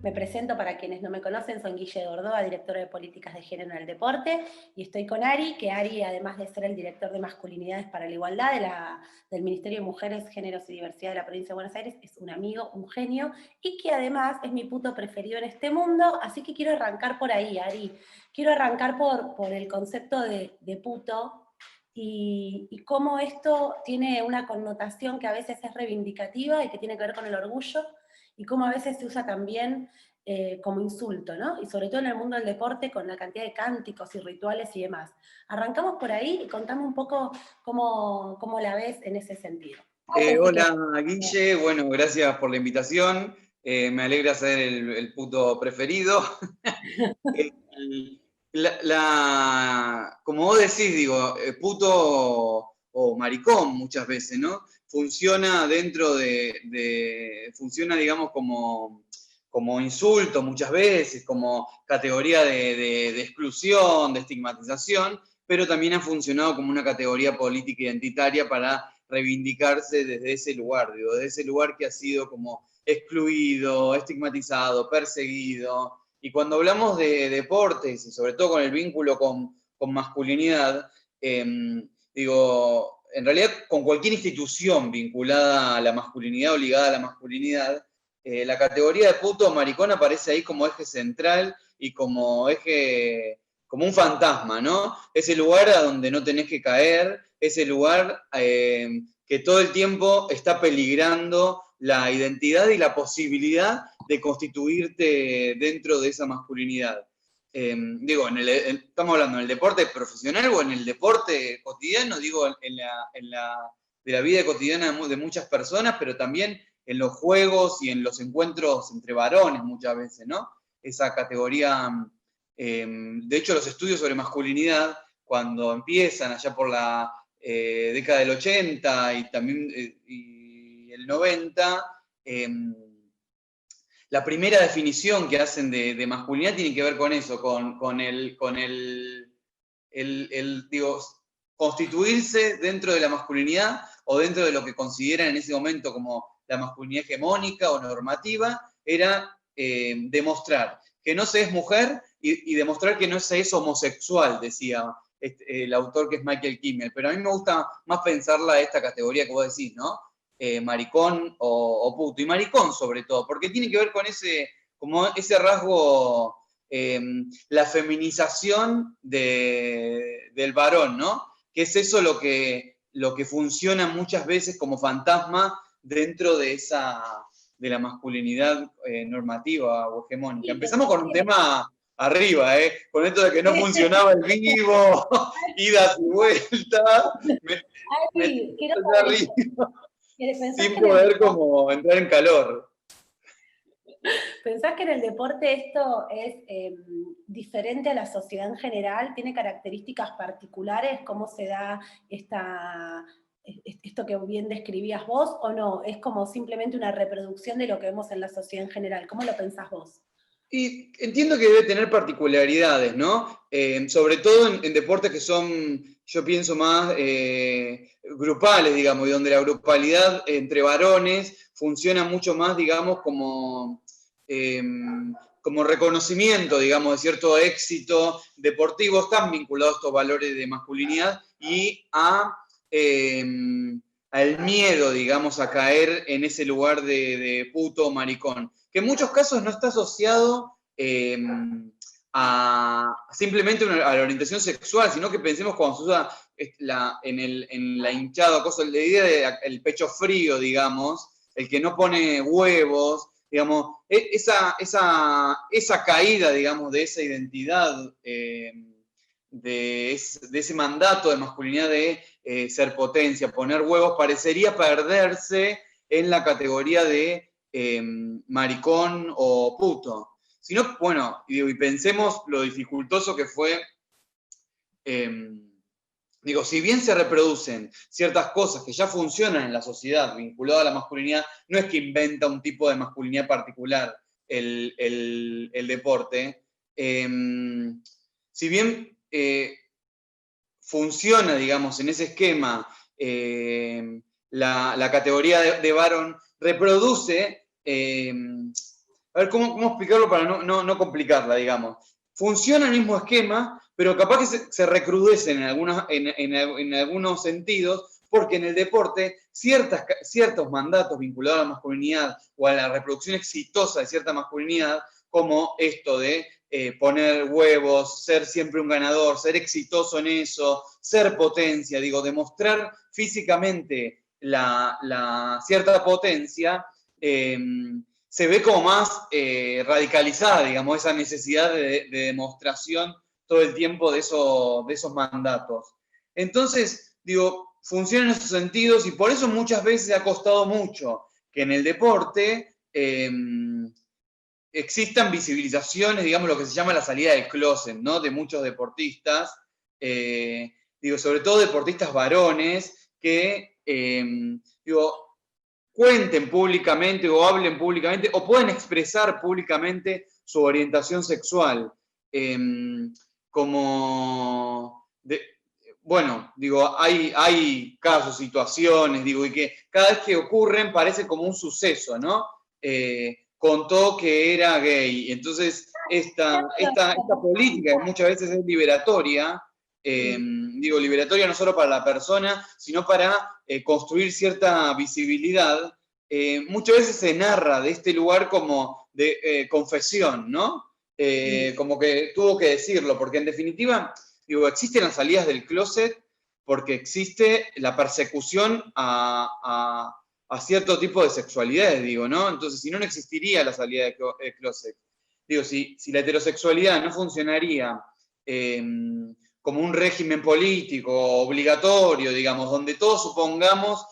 Me presento para quienes no me conocen, soy Guille Gordoa, directora de Políticas de Género en el Deporte, y estoy con Ari, que Ari, además de ser el director de Masculinidades para la Igualdad del Ministerio de Mujeres, Géneros y Diversidad de la Provincia de Buenos Aires, es un amigo, un genio, y que además es mi puto preferido en este mundo, así que quiero arrancar por ahí, Ari. Quiero arrancar por el concepto de puto, y cómo esto tiene una connotación que a veces es reivindicativa y que tiene que ver con el orgullo, y cómo a veces se usa también como insulto, ¿no? Y sobre todo en el mundo del deporte, con la cantidad de cánticos y rituales y demás. Arrancamos por ahí y contame un poco cómo la ves en ese sentido. Hola Guille, bueno, gracias por la invitación. Me alegra ser el puto preferido. Como vos decís, digo, puto o maricón muchas veces, ¿no? Funciona funciona, digamos, como insulto muchas veces, como categoría de exclusión, de estigmatización, pero también ha funcionado como una categoría política identitaria para reivindicarse desde ese lugar, digo, desde ese lugar que ha sido como excluido, estigmatizado, perseguido. Y cuando hablamos de deportes, y sobre todo con el vínculo con masculinidad, digo, en realidad con cualquier institución vinculada a la masculinidad o ligada a la masculinidad, la categoría de puto o maricón aparece ahí como eje central y como eje, como un fantasma, ¿no? Ese lugar a donde no tenés que caer, ese lugar que todo el tiempo está peligrando la identidad y la posibilidad de constituirte dentro de esa masculinidad. Digo, estamos hablando en el deporte profesional o en el deporte cotidiano, digo, de la vida cotidiana de muchas personas, pero también en los juegos y en los encuentros entre varones muchas veces, ¿no? Esa categoría, de hecho los estudios sobre masculinidad, cuando empiezan allá por la década del 80 y también y el 90, la primera definición que hacen de masculinidad tiene que ver con eso, con digo, constituirse dentro de la masculinidad o dentro de lo que consideran en ese momento como la masculinidad hegemónica o normativa, era demostrar que no se es mujer y demostrar que no se es homosexual, decía el autor que es Michael Kimmel. Pero a mí me gusta más pensarla esta categoría que vos decís, ¿no? Maricón o puto. Y maricón sobre todo, porque tiene que ver con como ese rasgo, la feminización del varón, ¿no? Que es eso lo que funciona muchas veces como fantasma dentro de la masculinidad normativa o hegemónica. Empezamos con un tema arriba, con esto de que no funcionaba el vivo, idas y vueltas, sin poder como entrar en calor. ¿Pensás que en el deporte esto es diferente a la sociedad en general? ¿Tiene características particulares? ¿Cómo se da esto que bien describías vos? ¿O no? ¿Es como simplemente una reproducción de lo que vemos en la sociedad en general? ¿Cómo lo pensás vos? Y entiendo que debe tener particularidades, ¿no? Sobre todo en deportes que son, yo pienso, más grupales, digamos, y donde la grupalidad entre varones funciona mucho más, digamos, como reconocimiento, digamos, de cierto éxito deportivo. Están vinculados estos valores de masculinidad y al miedo, digamos, a caer en ese lugar de puto o maricón, que en muchos casos no está asociado simplemente a la orientación sexual, sino que pensemos cuando se usa en la hinchada, la idea del pecho frío, digamos, el que no pone huevos, digamos, esa caída, digamos, de esa identidad, de ese mandato de masculinidad de ser potencia, poner huevos, parecería perderse en la categoría de maricón o puto. Sino, bueno, y pensemos lo dificultoso que fue, digo, si bien se reproducen ciertas cosas que ya funcionan en la sociedad vinculadas a la masculinidad, no es que inventa un tipo de masculinidad particular el deporte. Si bien funciona, digamos, en ese esquema, la categoría de varón reproduce a ver, ¿cómo explicarlo para no complicarla, digamos? Funciona el mismo esquema, pero capaz que se recrudecen en algunos sentidos, porque en el deporte ciertos mandatos vinculados a la masculinidad o a la reproducción exitosa de cierta masculinidad, como esto de poner huevos, ser siempre un ganador, ser exitoso en eso, ser potencia, digo, demostrar físicamente la cierta potencia, se ve como más radicalizada, digamos, esa necesidad de demostración todo el tiempo de esos mandatos. Entonces, digo, funciona en esos sentidos y por eso muchas veces ha costado mucho que en el deporte existan visibilizaciones, digamos, lo que se llama la salida del closet, ¿no? De muchos deportistas, digo, sobre todo deportistas varones que, digo, cuenten públicamente o hablen públicamente o pueden expresar públicamente su orientación sexual. Bueno, digo, hay casos, situaciones, digo, y que cada vez que ocurren parece como un suceso, ¿no? Contó que era gay. Entonces, esta política que muchas veces es liberatoria, digo, liberatoria no solo para la persona, sino para construir cierta visibilidad, muchas veces se narra de este lugar como de confesión, ¿no? Como que tuvo que decirlo, porque en definitiva, digo, existen las salidas del closet porque existe la persecución a cierto tipo de sexualidades, digo, ¿no? Entonces, si no, no existiría la salida del closet. Digo, si la heterosexualidad no funcionaría como un régimen político obligatorio, digamos, donde todos supongamos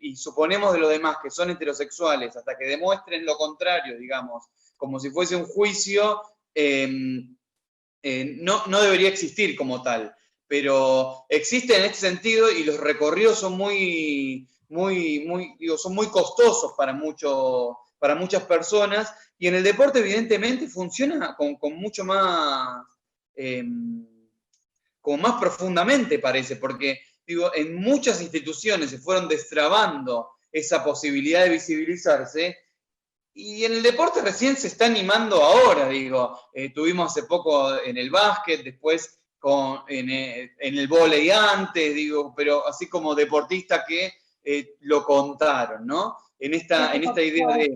y suponemos de los demás que son heterosexuales hasta que demuestren lo contrario, digamos, como si fuese un juicio, no debería existir como tal. Pero existe en este sentido y los recorridos son son muy costosos para muchas personas, y en el deporte evidentemente funciona con mucho más, como más profundamente parece, porque digo, en muchas instituciones se fueron destrabando esa posibilidad de visibilizarse, y en el deporte recién se está animando ahora, digo, tuvimos hace poco en el básquet, después en el vóley antes, digo, pero así como deportistas que lo contaron, ¿no? En esta idea de...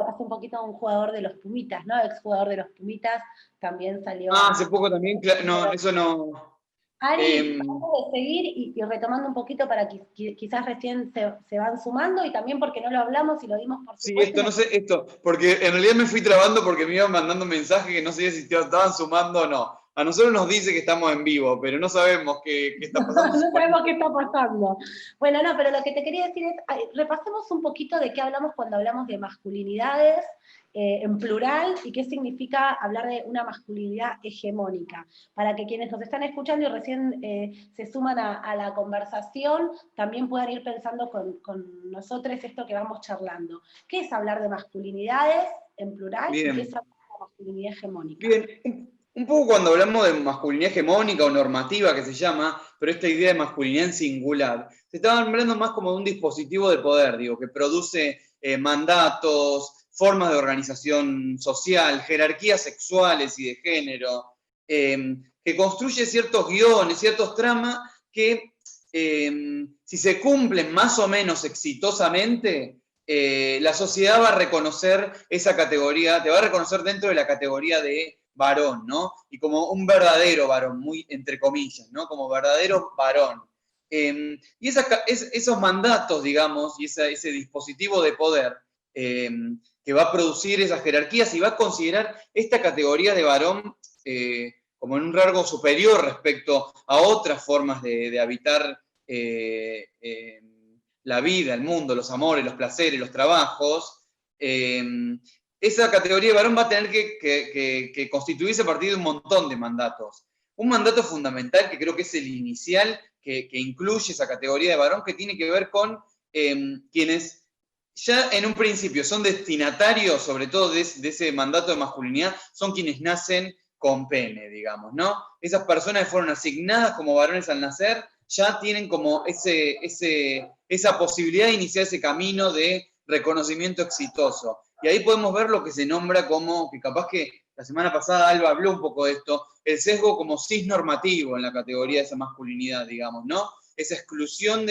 Hace un poquito un jugador de los Pumitas, ¿no? Exjugador de los Pumitas también salió. Hace poco también, no, eso no... Ari, vamos a seguir y retomando un poquito para que quizás recién se van sumando, y también porque no lo hablamos y lo dimos por supuesto. Sí, esto, porque en realidad me fui trabando porque me iban mandando mensajes que no sabía si estaban sumando o no. A nosotros nos dice que estamos en vivo, pero no sabemos qué está pasando. No sabemos qué está pasando. Bueno, no, pero lo que te quería decir es, repasemos un poquito de qué hablamos cuando hablamos de masculinidades en plural y qué significa hablar de una masculinidad hegemónica, para que quienes nos están escuchando y recién se suman a la conversación también puedan ir pensando con nosotros esto que vamos charlando. ¿Qué es hablar de masculinidades en plural? Bien. ¿Y qué es hablar de la masculinidad hegemónica? Bien. Un poco cuando hablamos de masculinidad hegemónica o normativa, que se llama, pero esta idea de masculinidad en singular, se estaba hablando más como de un dispositivo de poder, digo, que produce mandatos, formas de organización social, jerarquías sexuales y de género, que construye ciertos guiones, ciertos tramas que, si se cumplen más o menos exitosamente, la sociedad va a reconocer esa categoría, te va a reconocer dentro de la categoría de varón, ¿no? Y como un verdadero varón, muy entre comillas, ¿no? Como verdadero varón. Y esos mandatos, digamos, y ese dispositivo de poder que va a producir esas jerarquías y va a considerar esta categoría de varón como en un rango superior respecto a otras formas de habitar la vida, el mundo, los amores, los placeres, los trabajos. Esa categoría de varón va a tener que constituirse a partir de un montón de mandatos. Un mandato fundamental que creo que es el inicial, que incluye esa categoría de varón, que tiene que ver con quienes ya en un principio son destinatarios, sobre todo de ese mandato de masculinidad, son quienes nacen con pene, digamos, ¿no? Esas personas que fueron asignadas como varones al nacer, ya tienen como esa posibilidad de iniciar ese camino de reconocimiento exitoso. Y ahí podemos ver lo que se nombra como, que capaz que la semana pasada Alba habló un poco de esto, el sesgo como cisnormativo en la categoría de esa masculinidad, digamos, ¿no? Esa exclusión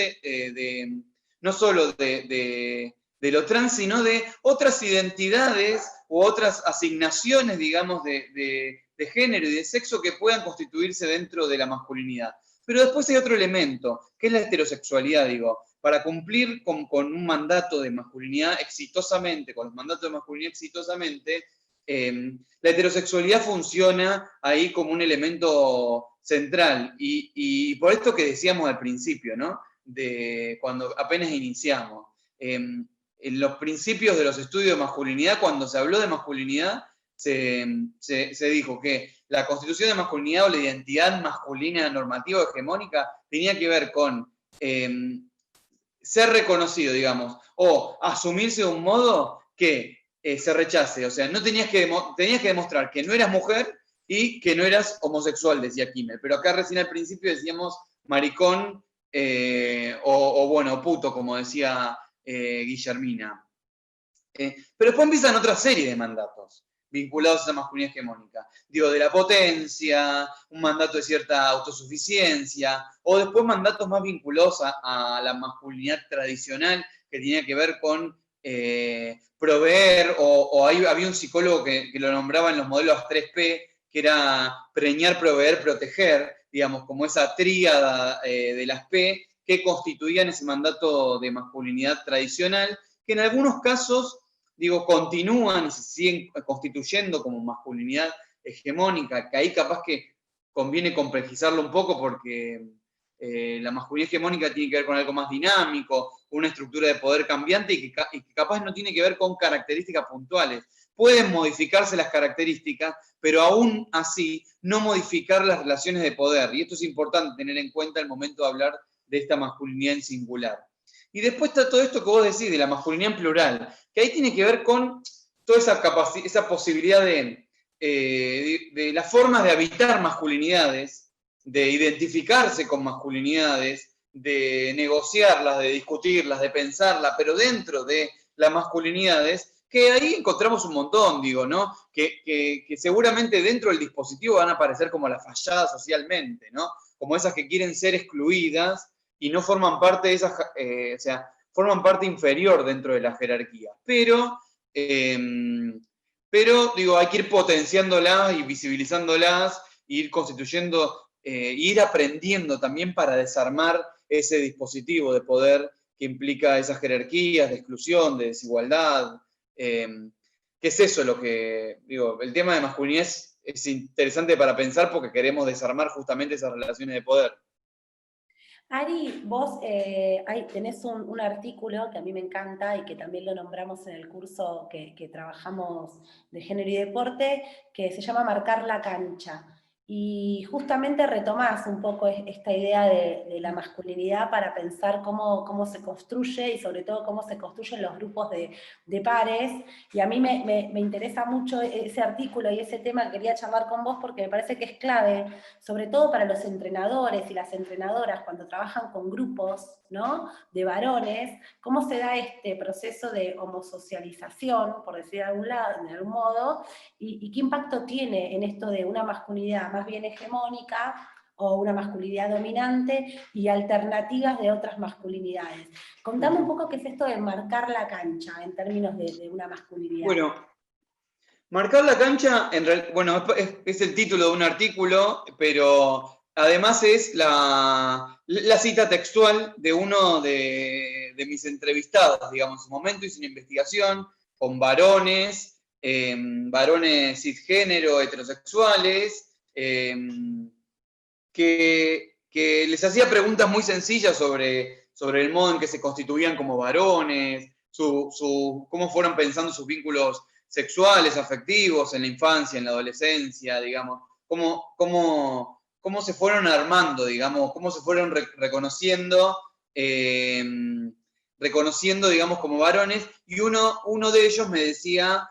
no solo de lo trans, sino de otras identidades u otras asignaciones, digamos, de género y de sexo que puedan constituirse dentro de la masculinidad. Pero después hay otro elemento, que es la heterosexualidad, digo. Para cumplir con un mandato de masculinidad exitosamente, con los mandatos de masculinidad exitosamente, la heterosexualidad funciona ahí como un elemento central. Y por esto que decíamos al principio, ¿no? De cuando apenas iniciamos. En los principios de los estudios de masculinidad, cuando se habló de masculinidad, se dijo que la constitución de masculinidad o la identidad masculina normativa o hegemónica tenía que ver con ser reconocido, digamos, o asumirse de un modo que se rechace. O sea, no tenías que demostrar que no eras mujer y que no eras homosexual, decía Kimmel. Pero acá recién al principio decíamos maricón o bueno, puto, como decía Guillermina. Pero después empiezan otra serie de mandatos vinculados a esa masculinidad hegemónica. Digo, de la potencia, un mandato de cierta autosuficiencia, o después mandatos más vinculados a la masculinidad tradicional, que tenía que ver con proveer, o ahí había un psicólogo que lo nombraba en los modelos 3P, que era preñar, proveer, proteger, digamos, como esa tríada de las P, que constituían ese mandato de masculinidad tradicional, que en algunos casos, digo, continúan y se siguen constituyendo como masculinidad hegemónica, que ahí capaz que conviene complejizarlo un poco porque la masculinidad hegemónica tiene que ver con algo más dinámico, una estructura de poder cambiante y que capaz no tiene que ver con características puntuales. Pueden modificarse las características, pero aún así no modificar las relaciones de poder. Y esto es importante tener en cuenta al momento de hablar de esta masculinidad en singular. Y después está todo esto que vos decís de la masculinidad en plural, que ahí tiene que ver con toda esa posibilidad de las formas de habitar masculinidades, de identificarse con masculinidades, de negociarlas, de discutirlas, de pensarlas, pero dentro de las masculinidades, que ahí encontramos un montón, digo, ¿no? Que seguramente dentro del dispositivo van a aparecer como las falladas socialmente, ¿no? Como esas que quieren ser excluidas y no forman parte de esas, o sea, forman parte inferior dentro de la jerarquía. Pero digo, hay que ir potenciándolas y visibilizándolas, e ir constituyendo, ir aprendiendo también para desarmar ese dispositivo de poder que implica esas jerarquías de exclusión, de desigualdad. ¿Qué es eso lo que, digo, el tema de masculinidad es interesante para pensar porque queremos desarmar justamente esas relaciones de poder. Ari, vos tenés un artículo que a mí me encanta y que también lo nombramos en el curso que trabajamos de género y deporte, que se llama Marcar la cancha. Y justamente retomás un poco esta idea de la masculinidad para pensar cómo se construye y sobre todo cómo se construyen los grupos de pares. Y a mí me interesa mucho ese artículo y ese tema que quería charlar con vos porque me parece que es clave, sobre todo para los entrenadores y las entrenadoras cuando trabajan con grupos, ¿no?, de varones, cómo se da este proceso de homosocialización, por decir de algún modo, y qué impacto tiene en esto de una masculinidad más bien hegemónica o una masculinidad dominante y alternativas de otras masculinidades. Contame un poco qué es esto de marcar la cancha en términos de una masculinidad. Bueno, marcar la cancha, bueno, es el título de un artículo, pero además es la cita textual de uno de mis entrevistados, digamos. En su momento hice una investigación con varones cisgénero, heterosexuales, que les hacía preguntas muy sencillas sobre el modo en que se constituían como varones, cómo fueron pensando sus vínculos sexuales, afectivos, en la infancia, en la adolescencia, digamos, cómo se fueron armando, digamos, cómo se fueron reconociendo, digamos, como varones, y uno de ellos me decía,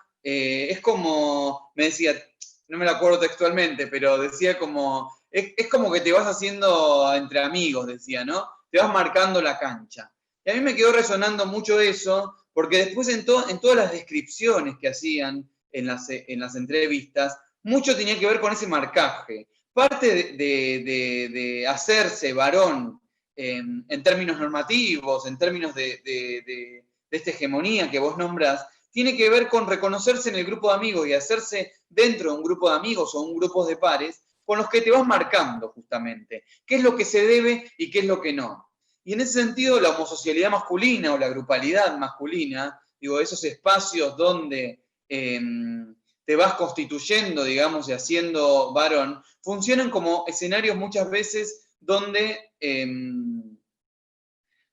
no me lo acuerdo textualmente, pero decía como, es como que te vas haciendo entre amigos, decía, ¿no? Te vas marcando la cancha. Y a mí me quedó resonando mucho eso, porque después en todas las descripciones que hacían en las entrevistas, mucho tenía que ver con ese marcaje. Parte de hacerse varón en términos normativos, en términos de esta hegemonía que vos nombrás, tiene que ver con reconocerse en el grupo de amigos y hacerse dentro de un grupo de amigos o un grupo de pares con los que te vas marcando justamente. ¿Qué es lo que se debe y qué es lo que no? Y en ese sentido, la homosocialidad masculina o la grupalidad masculina, digo, esos espacios donde te vas constituyendo, digamos, y haciendo varón, funcionan como escenarios muchas veces donde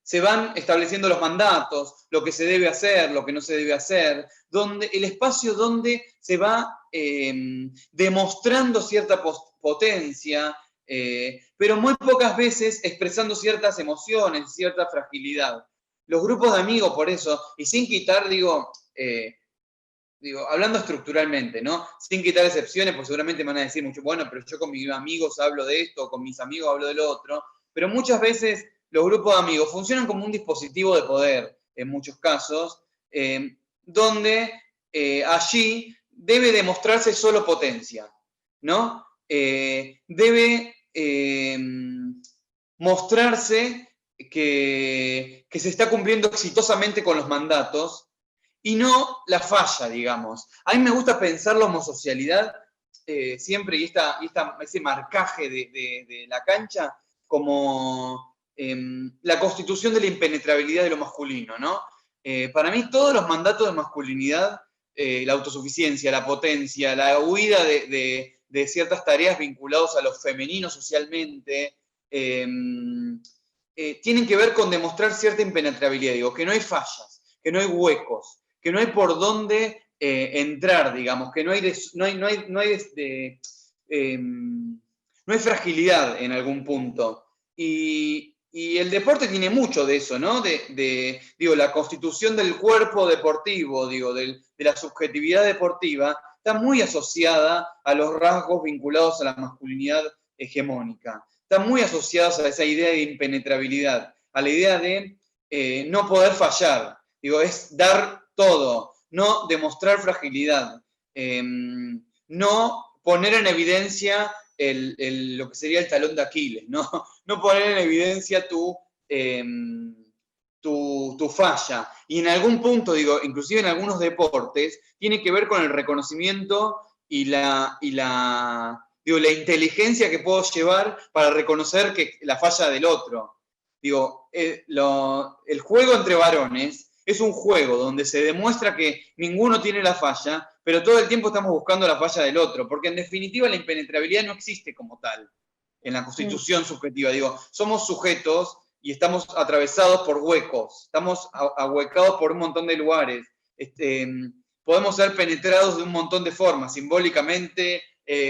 se van estableciendo los mandatos, lo que se debe hacer, lo que no se debe hacer, donde el espacio donde se va demostrando cierta potencia, pero muy pocas veces expresando ciertas emociones, cierta fragilidad. Los grupos de amigos, por eso, y sin quitar, digo, hablando estructuralmente, ¿no? Sin quitar excepciones, pues seguramente me van a decir mucho, bueno, pero yo con mis amigos hablo de esto, con mis amigos hablo de lo otro, pero muchas veces los grupos de amigos funcionan como un dispositivo de poder, en muchos casos, donde allí debe demostrarse solo potencia, ¿no? Debe mostrarse que se está cumpliendo exitosamente con los mandatos, y no la falla, digamos. A mí me gusta pensar la homosocialidad siempre, y ese marcaje de la cancha, como la constitución de la impenetrabilidad de lo masculino, ¿no? Para mí todos los mandatos de masculinidad, la autosuficiencia, la potencia, la huida de ciertas tareas vinculadas a lo femenino socialmente, tienen que ver con demostrar cierta impenetrabilidad, digo, que no hay fallas, que no hay huecos, que no hay por dónde entrar, digamos, que no hay fragilidad en algún punto. Y el deporte tiene mucho de eso, ¿no? Digo, la constitución del cuerpo deportivo, digo, de la subjetividad deportiva, está muy asociada a los rasgos vinculados a la masculinidad hegemónica. Están muy asociados a esa idea de impenetrabilidad, a la idea de no poder fallar. Digo, es dar todo, no demostrar fragilidad, no poner en evidencia lo que sería el talón de Aquiles, no poner en evidencia tu falla. Y en algún punto, digo, inclusive en algunos deportes, tiene que ver con el reconocimiento y la inteligencia que puedo llevar para reconocer que la falla del otro. Digo, el juego entre varones es un juego donde se demuestra que ninguno tiene la falla, pero todo el tiempo estamos buscando la falla del otro, porque en definitiva la impenetrabilidad no existe como tal en la constitución subjetiva. Digo, somos sujetos y estamos atravesados por huecos, estamos ahuecados por un montón de lugares, podemos ser penetrados de un montón de formas, simbólicamente,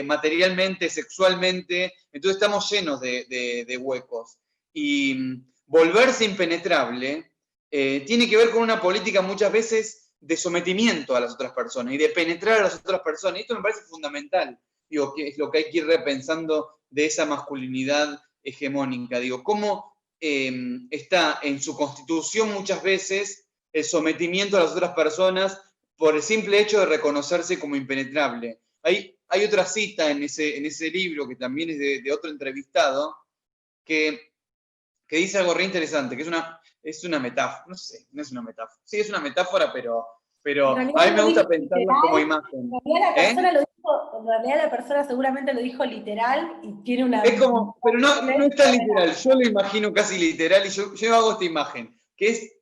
materialmente, sexualmente, entonces estamos llenos de huecos. Y volverse impenetrable tiene que ver con una política muchas veces de sometimiento a las otras personas y de penetrar a las otras personas. Y esto me parece fundamental, digo, que es lo que hay que ir repensando de esa masculinidad hegemónica. Digo, cómo está en su constitución muchas veces el sometimiento a las otras personas por el simple hecho de reconocerse como impenetrable. Hay otra cita en ese libro, que también es de otro entrevistado, que dice algo re interesante, que es una metáfora, no sé, no es una metáfora. Sí, es una metáfora, pero a mí me gusta pensarlo como imagen. En realidad la persona seguramente lo dijo literal y tiene una... Es como, pero no es tan literal, yo lo imagino casi literal y yo hago esta imagen, que es,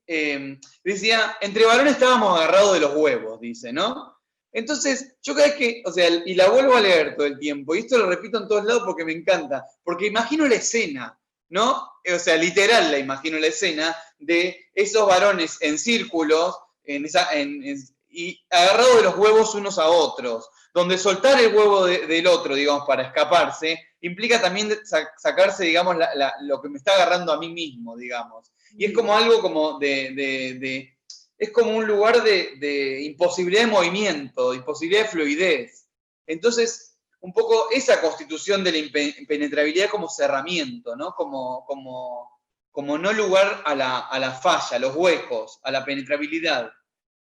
decía, entre varones estábamos agarrados de los huevos, dice, ¿no? Entonces, yo cada vez que, o sea, y la vuelvo a leer todo el tiempo, y esto lo repito en todos lados porque me encanta, porque imagino la escena, ¿no? O sea, literal la imagino la escena de esos varones en círculos y agarrados de los huevos unos a otros, donde soltar el huevo del otro, digamos, para escaparse, implica también sacarse, digamos, lo que me está agarrando a mí mismo, digamos. Y es como algo como es como un lugar de imposibilidad de movimiento, de imposibilidad de fluidez. Entonces, un poco esa constitución de la impenetrabilidad como cerramiento, ¿no? Como no lugar a la falla, a los huecos, a la penetrabilidad.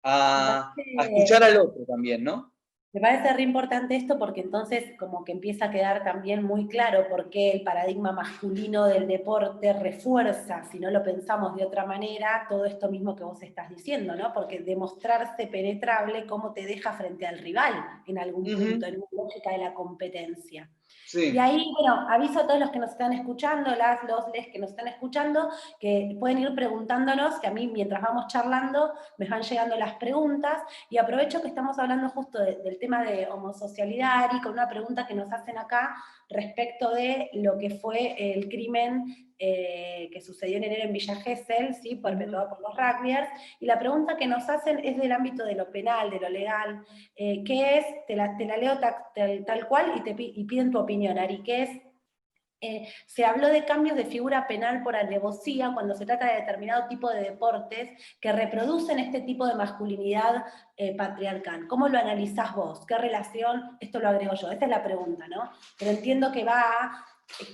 Me a escuchar parece al otro también, ¿no? Me parece re importante esto porque entonces como que empieza a quedar también muy claro por qué el paradigma masculino del deporte refuerza, si no lo pensamos de otra manera, todo esto mismo que vos estás diciendo, ¿no? Porque demostrarse penetrable cómo te deja frente al rival en algún punto, en una lógica de la competencia. Y Sí. ahí, bueno, aviso a todos los que nos están escuchando, les que nos están escuchando, que pueden ir preguntándonos, que a mí mientras vamos charlando me van llegando las preguntas, y aprovecho que estamos hablando justo del tema de homosocialidad y con una pregunta que nos hacen acá respecto de lo que fue el crimen que sucedió en enero en Villa Gesell, ¿sí? Perpetrado por los rugbyers, y la pregunta que nos hacen es del ámbito de lo penal, de lo legal, que es, te la leo tal cual y piden tu opinión, Ari, que es, se habló de cambios de figura penal por alevosía cuando se trata de determinado tipo de deportes que reproducen este tipo de masculinidad patriarcal. ¿Cómo lo analizás vos? ¿Qué relación? Esto lo agrego yo, esta es la pregunta, ¿no? Pero entiendo que va a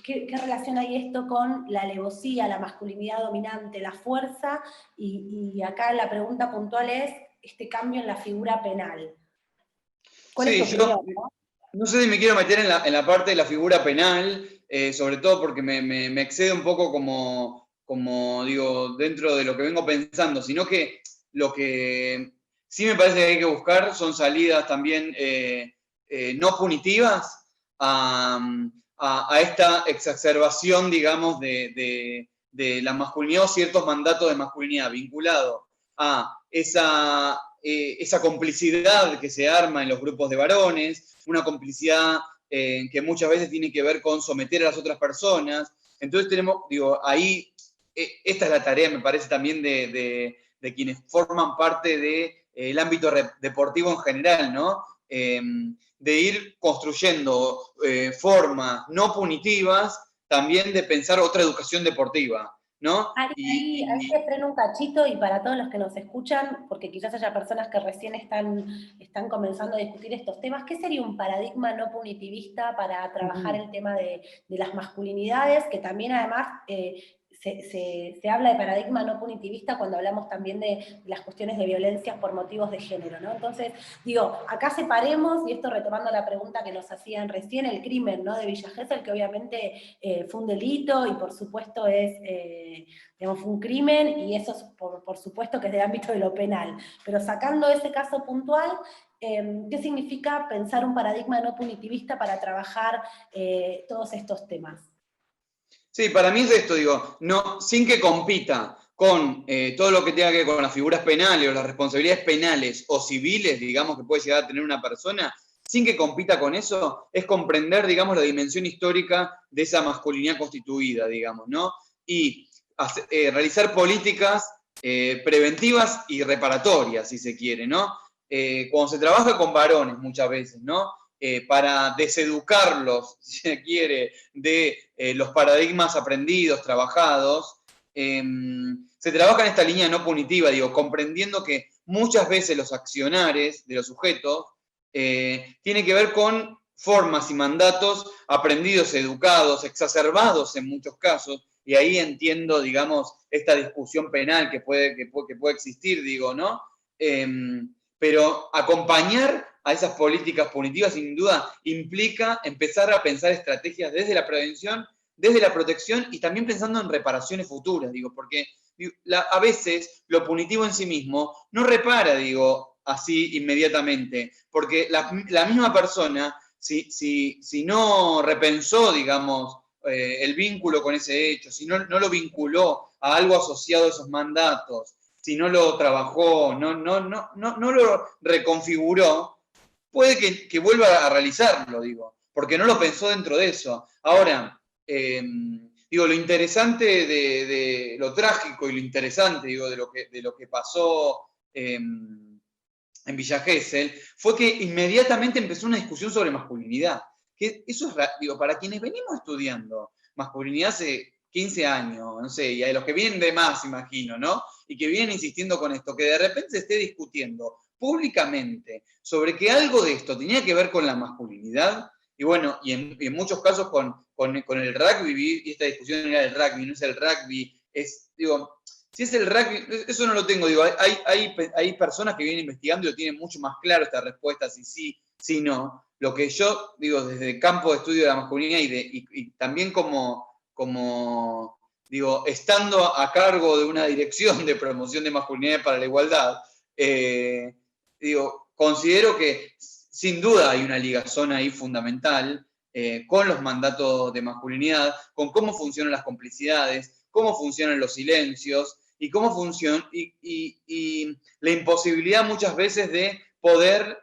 ¿qué relación hay esto con la alevosía, la masculinidad dominante, la fuerza? Y acá la pregunta puntual es este cambio en la figura penal. ¿Cuál es tu Sí, opinión, yo no? no sé si me quiero meter en la parte de la figura penal, sobre todo porque me excede un poco como digo, dentro de lo que vengo pensando, sino que lo que sí me parece que hay que buscar son salidas también no punitivas a, a esta exacerbación, digamos, de la masculinidad o ciertos mandatos de masculinidad vinculado a esa complicidad que se arma en los grupos de varones, una complicidad que muchas veces tiene que ver con someter a las otras personas. Entonces tenemos, digo, ahí, esta es la tarea, me parece, también de quienes forman parte del ámbito deportivo en general, ¿no? De ir construyendo formas no punitivas, también de pensar otra educación deportiva, ¿no? Ari, ahí te freno un cachito y para todos los que nos escuchan, porque quizás haya personas que recién están comenzando a discutir estos temas, ¿qué sería un paradigma no punitivista para trabajar el tema de las masculinidades? Que también además se habla de paradigma no punitivista cuando hablamos también de las cuestiones de violencias por motivos de género, ¿no? Entonces, digo, acá separemos, y esto retomando la pregunta que nos hacían recién, el crimen, ¿no? De Villa Gesell, que obviamente fue un delito y por supuesto digamos, fue un crimen, y eso es por supuesto que es del ámbito de lo penal. Pero sacando ese caso puntual, ¿qué significa pensar un paradigma no punitivista para trabajar todos estos temas? Sí, para mí es esto, digo, no, sin que compita con todo lo que tenga que ver con las figuras penales o las responsabilidades penales o civiles, digamos, que puede llegar a tener una persona, sin que compita con eso, es comprender, digamos, la dimensión histórica de esa masculinidad constituida, digamos, ¿no? Y realizar políticas preventivas y reparatorias, si se quiere, ¿no? Cuando se trabaja con varones muchas veces, ¿no? Para deseducarlos, si se quiere, de los paradigmas aprendidos, trabajados, se trabaja en esta línea no punitiva, digo, comprendiendo que muchas veces los accionares de los sujetos tienen que ver con formas y mandatos aprendidos, educados, exacerbados en muchos casos, y ahí entiendo, digamos, esta discusión penal que puede existir, digo, ¿no? Pero acompañar a esas políticas punitivas, sin duda, implica empezar a pensar estrategias desde la prevención, desde la protección y también pensando en reparaciones futuras, digo, porque a veces lo punitivo en sí mismo no repara, digo, así inmediatamente, porque la misma persona, si no repensó, digamos, el vínculo con ese hecho, si no lo vinculó a algo asociado a esos mandatos, si no lo trabajó, no lo reconfiguró, puede que vuelva a realizarlo, digo, porque no lo pensó dentro de eso. Ahora, digo, lo interesante lo trágico y lo interesante, digo, de lo que pasó en Villa Gesell, fue que inmediatamente empezó una discusión sobre masculinidad. Que eso es, digo, para quienes venimos estudiando masculinidad hace 15 años, no sé, y a los que vienen de más, imagino, ¿no? Y que vienen insistiendo con esto, que de repente se esté discutiendo públicamente sobre que algo de esto tenía que ver con la masculinidad, y bueno, y en muchos casos con el rugby, y esta discusión era del rugby, no es el rugby, es, digo, Si es el rugby, eso no lo tengo, digo, hay personas que vienen investigando y lo tienen mucho más claro esta respuesta, si sí, si no. Lo que yo digo desde el campo de estudio de la masculinidad y también digo, estando a cargo de una dirección de promoción de masculinidad para la igualdad, digo, considero que sin duda hay una ligazón ahí fundamental con los mandatos de masculinidad, con cómo funcionan las complicidades, cómo funcionan los silencios y cómo funciona y la imposibilidad muchas veces de poder,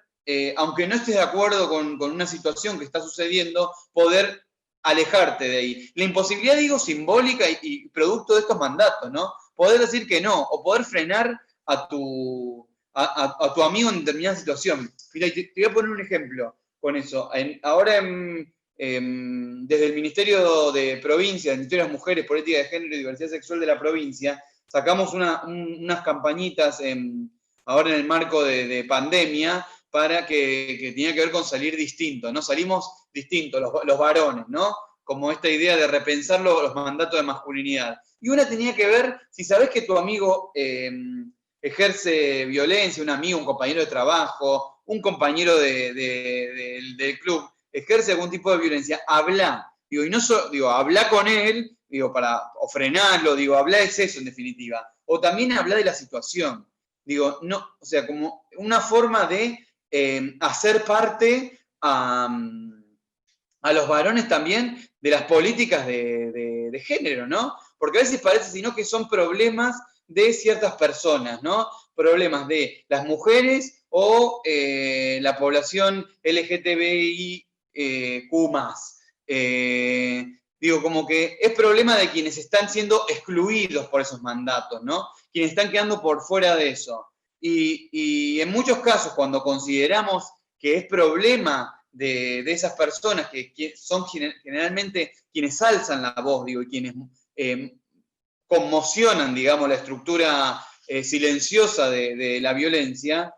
aunque no estés de acuerdo con una situación que está sucediendo, poder alejarte de ahí. La imposibilidad, digo, simbólica y producto de estos mandatos, ¿no? Poder decir que no, o poder frenar a tu amigo en determinada situación. Mira, te voy a poner un ejemplo con eso. Ahora desde el Ministerio de Provincia, el Ministerio de las Mujeres, Política de Género y Diversidad Sexual de la provincia, sacamos unas campañitas ahora en el marco de pandemia para que tenía que ver con salir distinto, ¿no? Salimos distintos, los varones, ¿no? Como esta idea de repensar los mandatos de masculinidad. Y una tenía que ver, si sabés que tu amigo ejerce violencia, un amigo, un compañero de trabajo, un compañero del club, ejerce algún tipo de violencia, habla. Digo, y no digo, habla con él, digo, o frenarlo, digo, habla es eso en definitiva. O también habla de la situación. Digo, no, o sea, como una forma de hacer parte a los varones también de las políticas de género, ¿no? Porque a veces parece sino que son problemas de ciertas personas, ¿no? Problemas de las mujeres o la población LGTBIQ+. Digo, como que es problema de quienes están siendo excluidos por esos mandatos, ¿no? Quienes están quedando por fuera de eso. Y en muchos casos, cuando consideramos que es problema de esas personas que son generalmente quienes alzan la voz, digo, y quienes conmocionan, digamos, la estructura silenciosa de la violencia,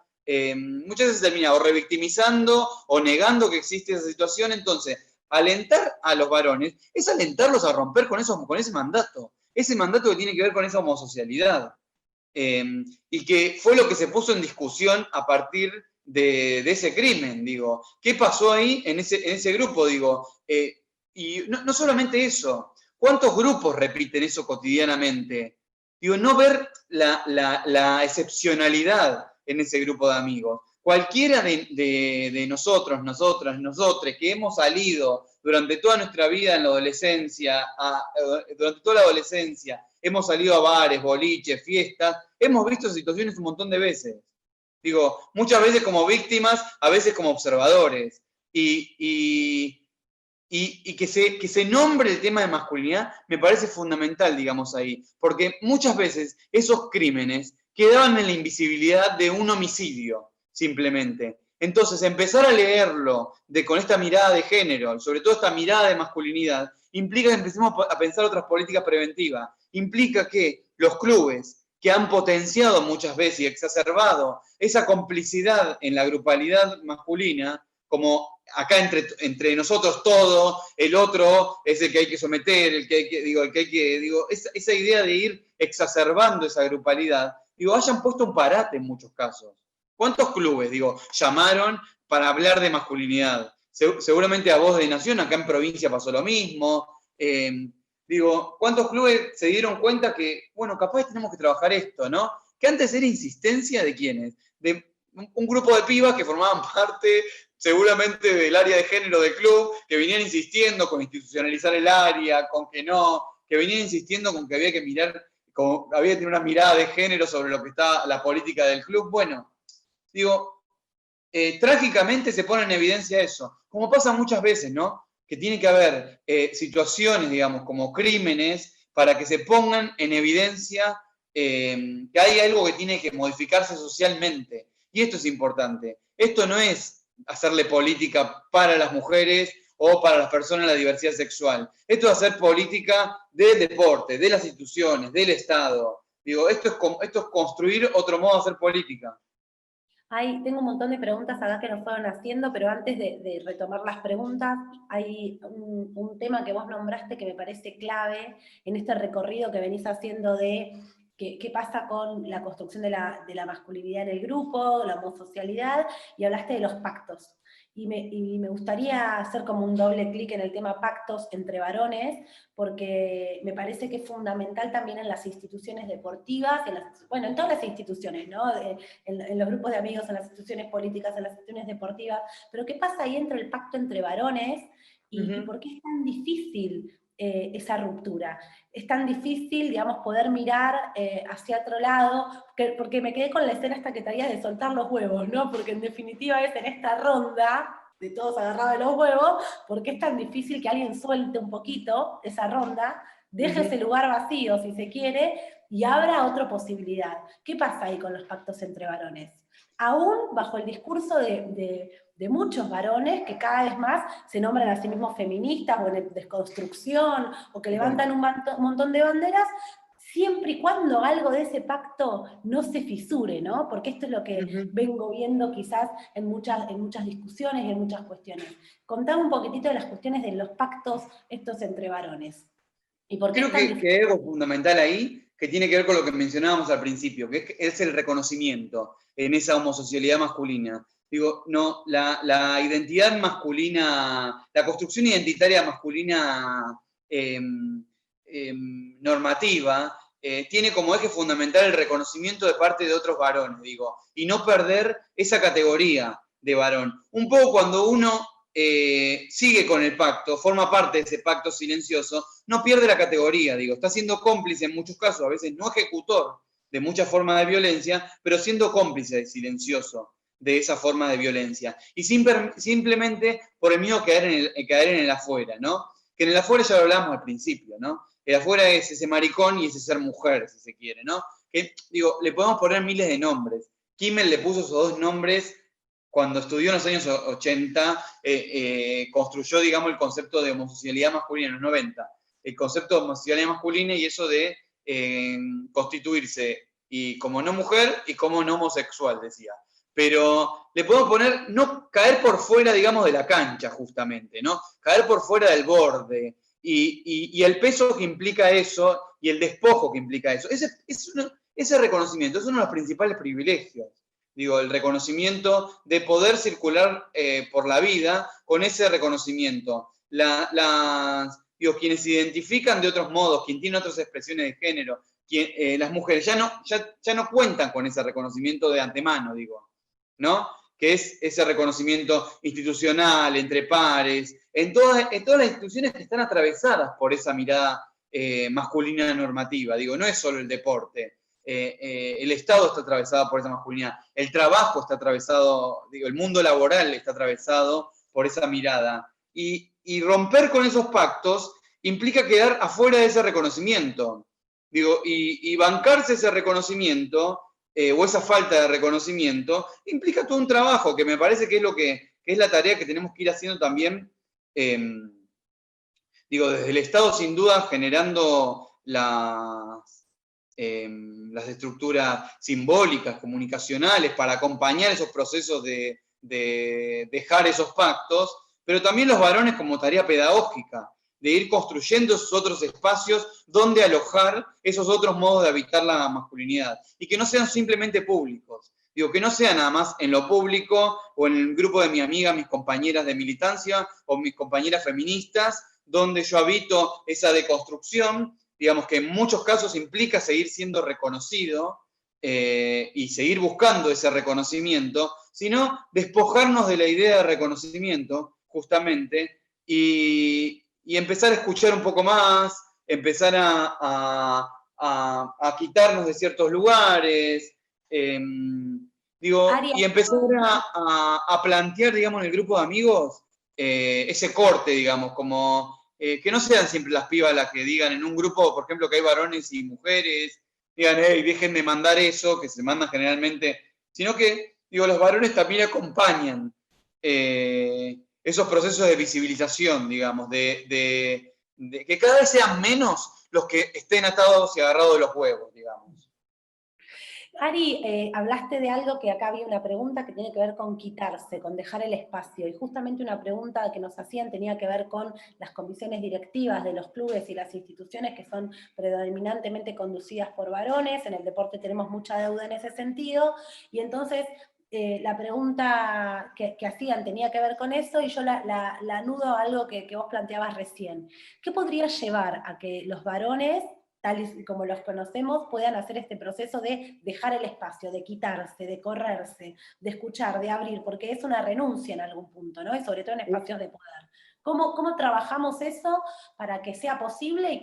muchas veces termina o revictimizando o negando que existe esa situación. Entonces, alentar a los varones es alentarlos a romper con ese mandato que tiene que ver con esa homosocialidad. Y que fue lo que se puso en discusión a partir de ese crimen, digo. ¿Qué pasó ahí en ese grupo, digo? Y no solamente eso, ¿cuántos grupos repiten eso cotidianamente? Digo, no ver la excepcionalidad en ese grupo de amigos. Cualquiera de nosotros, nosotras, nosotres, que hemos salido durante toda nuestra vida en la adolescencia, durante toda la adolescencia, hemos salido a bares, boliches, fiestas, hemos visto situaciones un montón de veces. Digo, muchas veces como víctimas, a veces como observadores. Y que se nombre el tema de masculinidad me parece fundamental, digamos, ahí. Porque muchas veces esos crímenes quedaban en la invisibilidad de un homicidio, simplemente. Entonces, empezar a leerlo con esta mirada de género, sobre todo esta mirada de masculinidad, implica que empecemos a pensar otras políticas preventivas. Implica que los clubes, que han potenciado muchas veces y exacerbado esa complicidad en la grupalidad masculina, como acá entre nosotros todo, el otro es el que hay que someter, esa idea de ir exacerbando esa grupalidad, hayan puesto un parate en muchos casos. ¿Cuántos clubes, llamaron para hablar de masculinidad? Seguramente a Voz de Nación, acá en provincia pasó lo mismo. ¿Cuántos clubes se dieron cuenta que, bueno, capaz tenemos que trabajar esto, ¿no? Que antes era insistencia de quiénes, de un grupo de pibas que formaban parte seguramente del área de género del club, que venían insistiendo con institucionalizar el área, con que no, que venían insistiendo con que había que mirar, había que tener una mirada de género sobre lo que está la política del club. Bueno, trágicamente se pone en evidencia eso, como pasa muchas veces, ¿no? Que tiene que haber situaciones, digamos, como crímenes, para que se pongan en evidencia que hay algo que tiene que modificarse socialmente. Y esto es importante. Esto no es hacerle política para las mujeres o para las personas de la diversidad sexual. Esto es hacer política del deporte, de las instituciones, del Estado. Esto es construir otro modo de hacer política. Tengo un montón de preguntas acá que nos fueron haciendo, pero antes de retomar las preguntas, hay un tema que vos nombraste que me parece clave en este recorrido que venís haciendo de qué pasa con la construcción de la masculinidad en el grupo, la homosocialidad, y hablaste de los pactos. Y me gustaría hacer como un doble clic en el tema pactos entre varones, porque me parece que es fundamental también en las instituciones deportivas, bueno, en todas las instituciones, ¿no? En los grupos de amigos, en las instituciones políticas, en las instituciones deportivas, pero ¿qué pasa ahí entre el pacto entre varones y por qué es tan difícil esa ruptura? Es tan difícil, digamos, poder mirar hacia otro lado, porque me quedé con la escena hasta que traías de soltar los huevos, ¿no? Porque en definitiva es en esta ronda de todos agarrados de los huevos, porque es tan difícil que alguien suelte un poquito esa ronda, deje ese lugar vacío, si se quiere, y abra otra posibilidad. ¿Qué pasa ahí con los pactos entre varones? Aún bajo el discurso de muchos varones que cada vez más se nombran a sí mismos feministas o en desconstrucción, o que levantan un montón de banderas, siempre y cuando algo de ese pacto no se fisure, ¿no? Porque esto es lo que vengo viendo quizás en muchas discusiones y en muchas cuestiones. Contame un poquitito de las cuestiones de los pactos estos entre varones. ¿Y por qué Creo es tan que difícil? hay algo fundamental ahí que tiene que ver con lo que mencionábamos al principio, que es el reconocimiento en esa homosocialidad masculina. Digo, no, la identidad masculina, la construcción identitaria masculina normativa, tiene como eje fundamental el reconocimiento de parte de otros varones, digo, y no perder esa categoría de varón. Un poco cuando uno sigue con el pacto, forma parte de ese pacto silencioso, no pierde la categoría, digo, está siendo cómplice en muchos casos, a veces no ejecutor de muchas formas de violencia, pero siendo cómplice silencioso de esa forma de violencia. Y simplemente por el miedo a caer en el afuera, ¿no? Que en el afuera ya lo hablamos al principio, ¿no? El afuera es ese maricón y ese ser mujer, si se quiere, ¿no? Que, digo, le podemos poner miles de nombres. Kimmel le puso esos dos nombres cuando estudió en los años 80, construyó, digamos, el concepto de homosexualidad masculina en los 90. El concepto de homosexualidad masculina y eso de constituirse y como no mujer y como no homosexual, decía. Pero le podemos poner, no caer por fuera, digamos, de la cancha, justamente, ¿no? Caer por fuera del borde. Y el peso que implica eso y el despojo que implica eso. Ese reconocimiento es uno de los principales privilegios. Digo, el reconocimiento de poder circular por la vida con ese reconocimiento. Quienes se identifican de otros modos, quien tiene otras expresiones de género, las mujeres ya no cuentan con ese reconocimiento de antemano, digo, ¿no? Que es ese reconocimiento institucional, entre pares, en todas las instituciones que están atravesadas por esa mirada masculina normativa. Digo, no es solo el deporte. El Estado está atravesado por esa masculinidad, el trabajo está atravesado, digo, el mundo laboral está atravesado por esa mirada. Y romper con esos pactos implica quedar afuera de ese reconocimiento. Digo, y bancarse ese reconocimiento, o esa falta de reconocimiento, implica todo un trabajo, que me parece que es la tarea que tenemos que ir haciendo también, digo, desde el Estado sin duda generando las estructuras simbólicas, comunicacionales, para acompañar esos procesos de dejar esos pactos, pero también los varones como tarea pedagógica, de ir construyendo esos otros espacios donde alojar esos otros modos de habitar la masculinidad, y que no sean simplemente públicos. Digo, que no sea nada más en lo público o en el grupo de mi amiga, mis compañeras de militancia o mis compañeras feministas, donde yo habito esa deconstrucción, digamos que en muchos casos implica seguir siendo reconocido y seguir buscando ese reconocimiento, sino despojarnos de la idea de reconocimiento, justamente, y empezar a escuchar un poco más, empezar a quitarnos de ciertos lugares, y empezar a plantear, digamos, en el grupo de amigos ese corte, digamos, como que no sean siempre las pibas las que digan en un grupo, por ejemplo, que hay varones y mujeres, digan, hey, dejen de mandar eso, que se mandan generalmente, sino que, digo, los varones también acompañan esos procesos de visibilización, digamos, de que cada vez sean menos los que estén atados y agarrados de los huevos, digamos. Ari, hablaste de algo que acá había una pregunta que tiene que ver con quitarse, con dejar el espacio, y justamente una pregunta que nos hacían tenía que ver con las comisiones directivas de los clubes y las instituciones que son predominantemente conducidas por varones. En el deporte tenemos mucha deuda en ese sentido, y entonces la pregunta que hacían tenía que ver con eso, y yo la anudo a algo que vos planteabas recién. ¿Qué podría llevar a que los varones, tal y como los conocemos, puedan hacer este proceso de dejar el espacio, de quitarse, de correrse, de escuchar, de abrir, porque es una renuncia en algún punto, ¿no? Y sobre todo en espacios de poder. ¿Cómo trabajamos eso para que sea posible y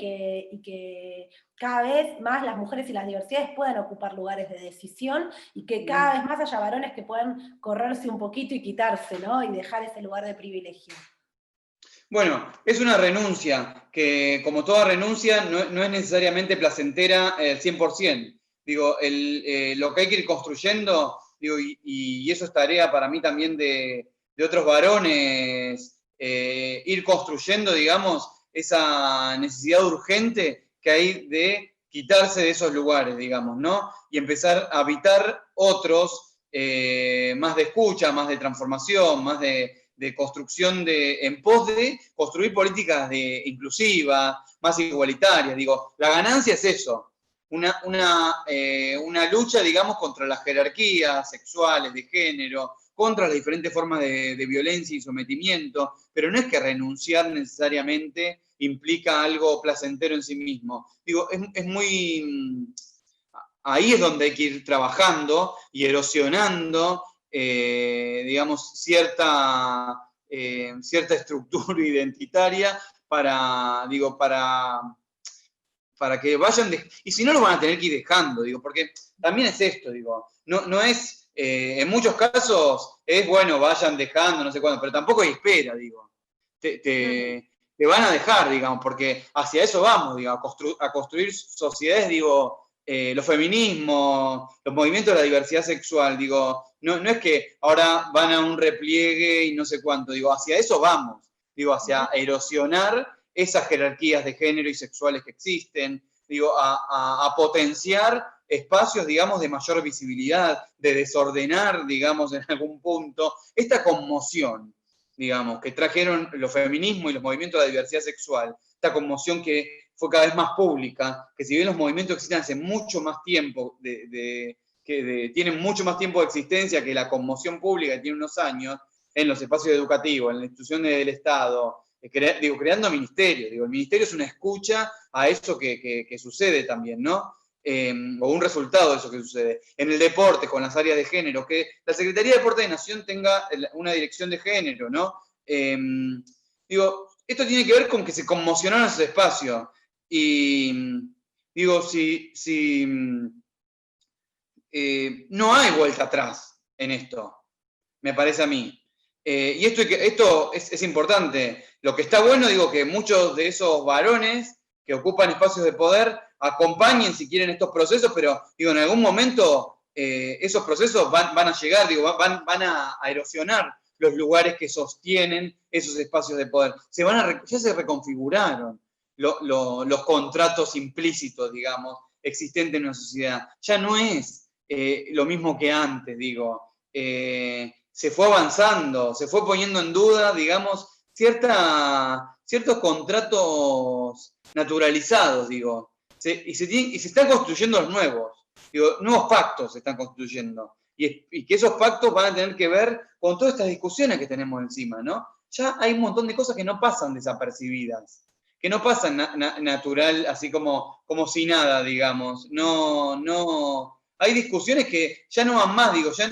que cada vez más las mujeres y las diversidades puedan ocupar lugares de decisión y que cada vez más haya varones que puedan correrse un poquito y quitarse, ¿no? Y dejar ese lugar de privilegio? Bueno, es una renuncia que, como toda renuncia, no es necesariamente placentera al 100%. Digo, lo que hay que ir construyendo, digo, y eso es tarea para mí también de otros varones, ir construyendo, digamos, esa necesidad urgente que hay de quitarse de esos lugares, digamos, ¿no? Y empezar a habitar otros, más de escucha, más de transformación, más de construcción en pos de construir políticas inclusivas, más igualitarias. Digo, la ganancia es eso, una lucha, digamos, contra las jerarquías sexuales, de género, contra las diferentes formas de violencia y sometimiento, pero no es que renunciar necesariamente implica algo placentero en sí mismo. Digo, es muy... Ahí es donde hay que ir trabajando y erosionando, digamos, cierta estructura identitaria para que vayan, y si no lo van a tener que ir dejando, digo, porque también es esto, digo, no es, en muchos casos es, bueno, vayan dejando, no sé cuándo, pero tampoco hay espera, digo, te van a dejar, digamos, porque hacia eso vamos, digo, a construir sociedades, digo, los feminismos, los movimientos de la diversidad sexual, digo, no es que ahora van a un repliegue y no sé cuánto, digo, hacia eso vamos, digo, hacia erosionar esas jerarquías de género y sexuales que existen, digo, a potenciar espacios, digamos, de mayor visibilidad, de desordenar, digamos, en algún punto, esta conmoción, digamos, que trajeron los feminismos y los movimientos de la diversidad sexual, esta conmoción que fue cada vez más pública, que si bien los movimientos existen hace mucho más tiempo, tienen mucho más tiempo de existencia que la conmoción pública que tiene unos años, en los espacios educativos, en las instituciones del Estado, creando ministerios. Digo, el ministerio es una escucha a eso que sucede también, ¿no? O un resultado de eso que sucede. En el deporte, con las áreas de género, que la Secretaría de Deporte de Nación tenga una dirección de género, ¿no? Digo, esto tiene que ver con que se conmocionaron esos espacios. Y digo, no hay vuelta atrás en esto, me parece a mí. Y esto es importante. Lo que está bueno, digo, que muchos de esos varones que ocupan espacios de poder acompañen, si quieren, estos procesos, pero, digo, en algún momento esos procesos van a llegar, digo, van a erosionar los lugares que sostienen esos espacios de poder. Ya se reconfiguraron los contratos implícitos, digamos, existentes en una sociedad. Ya no es lo mismo que antes, digo. Se fue avanzando, se fue poniendo en duda, digamos, ciertos contratos naturalizados, digo, y se están construyendo los nuevos, digo, nuevos pactos se están construyendo, y que esos pactos van a tener que ver con todas estas discusiones que tenemos encima, ¿no? Ya hay un montón de cosas que no pasan desapercibidas, que no pasan natural, así como si nada, digamos, no, hay discusiones que ya no van más, digo, ya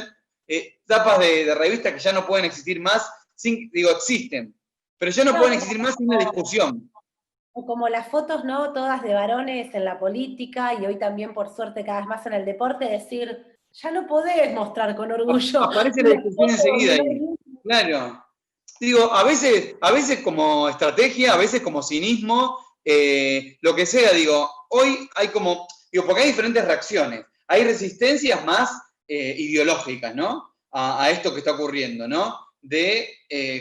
tapas de revistas que ya no pueden existir más, digo, existen, pero ya no pueden existir más sin la discusión. O como las fotos, ¿no? Todas de varones en la política y hoy también, por suerte, cada vez más en el deporte, decir, ya no podés mostrar con orgullo. Aparece la discusión enseguida ahí. Claro. Digo, a veces como estrategia, a veces como cinismo, lo que sea, digo, hoy hay como, digo, porque hay diferentes reacciones. Hay resistencias más ideológicas, ¿no? A esto que está ocurriendo, ¿no? De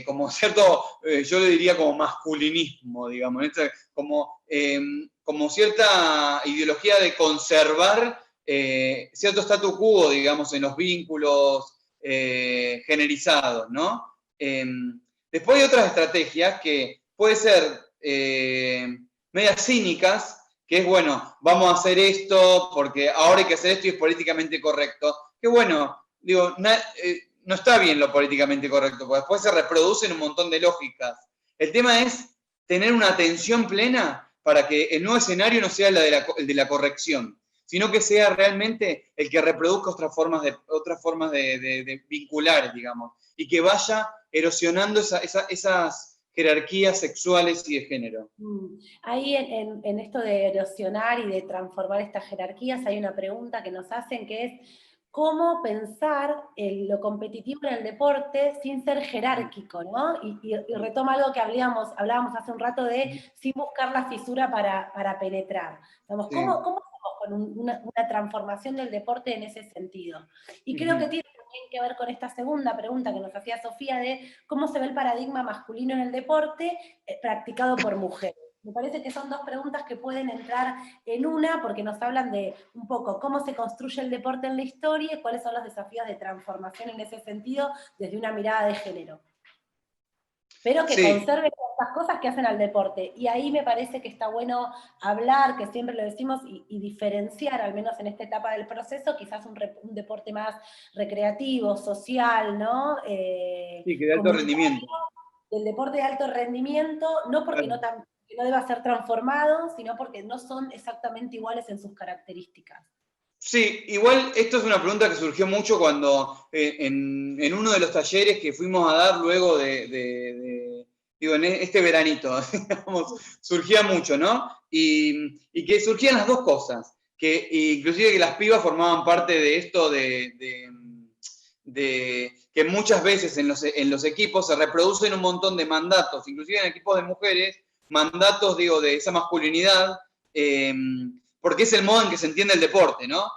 como cierto, yo le diría como masculinismo, digamos, como cierta ideología de conservar cierto statu quo, digamos, en los vínculos generizados, ¿no? Después hay otras estrategias que pueden ser medias cínicas, que es, bueno, vamos a hacer esto porque ahora hay que hacer esto y es políticamente correcto. Que bueno, digo, no está bien lo políticamente correcto, porque después se reproducen un montón de lógicas. El tema es tener una atención plena para que el nuevo escenario no sea el de la corrección, sino que sea realmente el que reproduzca otras formas de vincular, digamos, y que vaya erosionando esas jerarquías sexuales y de género. Ahí en esto de erosionar y de transformar estas jerarquías hay una pregunta que nos hacen que es cómo pensar lo competitivo en el deporte sin ser jerárquico, ¿no? Y retoma algo que hablábamos hace un rato de sin buscar la fisura para penetrar. Digamos, Sí. ¿cómo hacemos con una transformación del deporte en ese sentido? Y creo que tiene también que ver con esta segunda pregunta que nos hacía Sofía de cómo se ve el paradigma masculino en el deporte practicado por mujeres. Me parece que son dos preguntas que pueden entrar en una, porque nos hablan de un poco cómo se construye el deporte en la historia y cuáles son los desafíos de transformación en ese sentido desde una mirada de género. Pero que conserven estas cosas que hacen al deporte. Y ahí me parece que está bueno hablar, que siempre lo decimos, y diferenciar, al menos en esta etapa del proceso, quizás un deporte más recreativo, social, ¿no? Sí, que de alto rendimiento. El deporte de alto rendimiento, no porque no deba ser transformado, sino porque no son exactamente iguales en sus características. Sí, igual esto es una pregunta que surgió mucho cuando en uno de los talleres que fuimos a dar luego digo, en este veranito, digamos, surgía mucho, ¿no? Y que surgían las dos cosas, que inclusive que las pibas formaban parte de esto de que muchas veces en los equipos se reproducen un montón de mandatos, inclusive en equipos de mujeres, mandatos, digo, de esa masculinidad, porque es el modo en que se entiende el deporte, ¿no?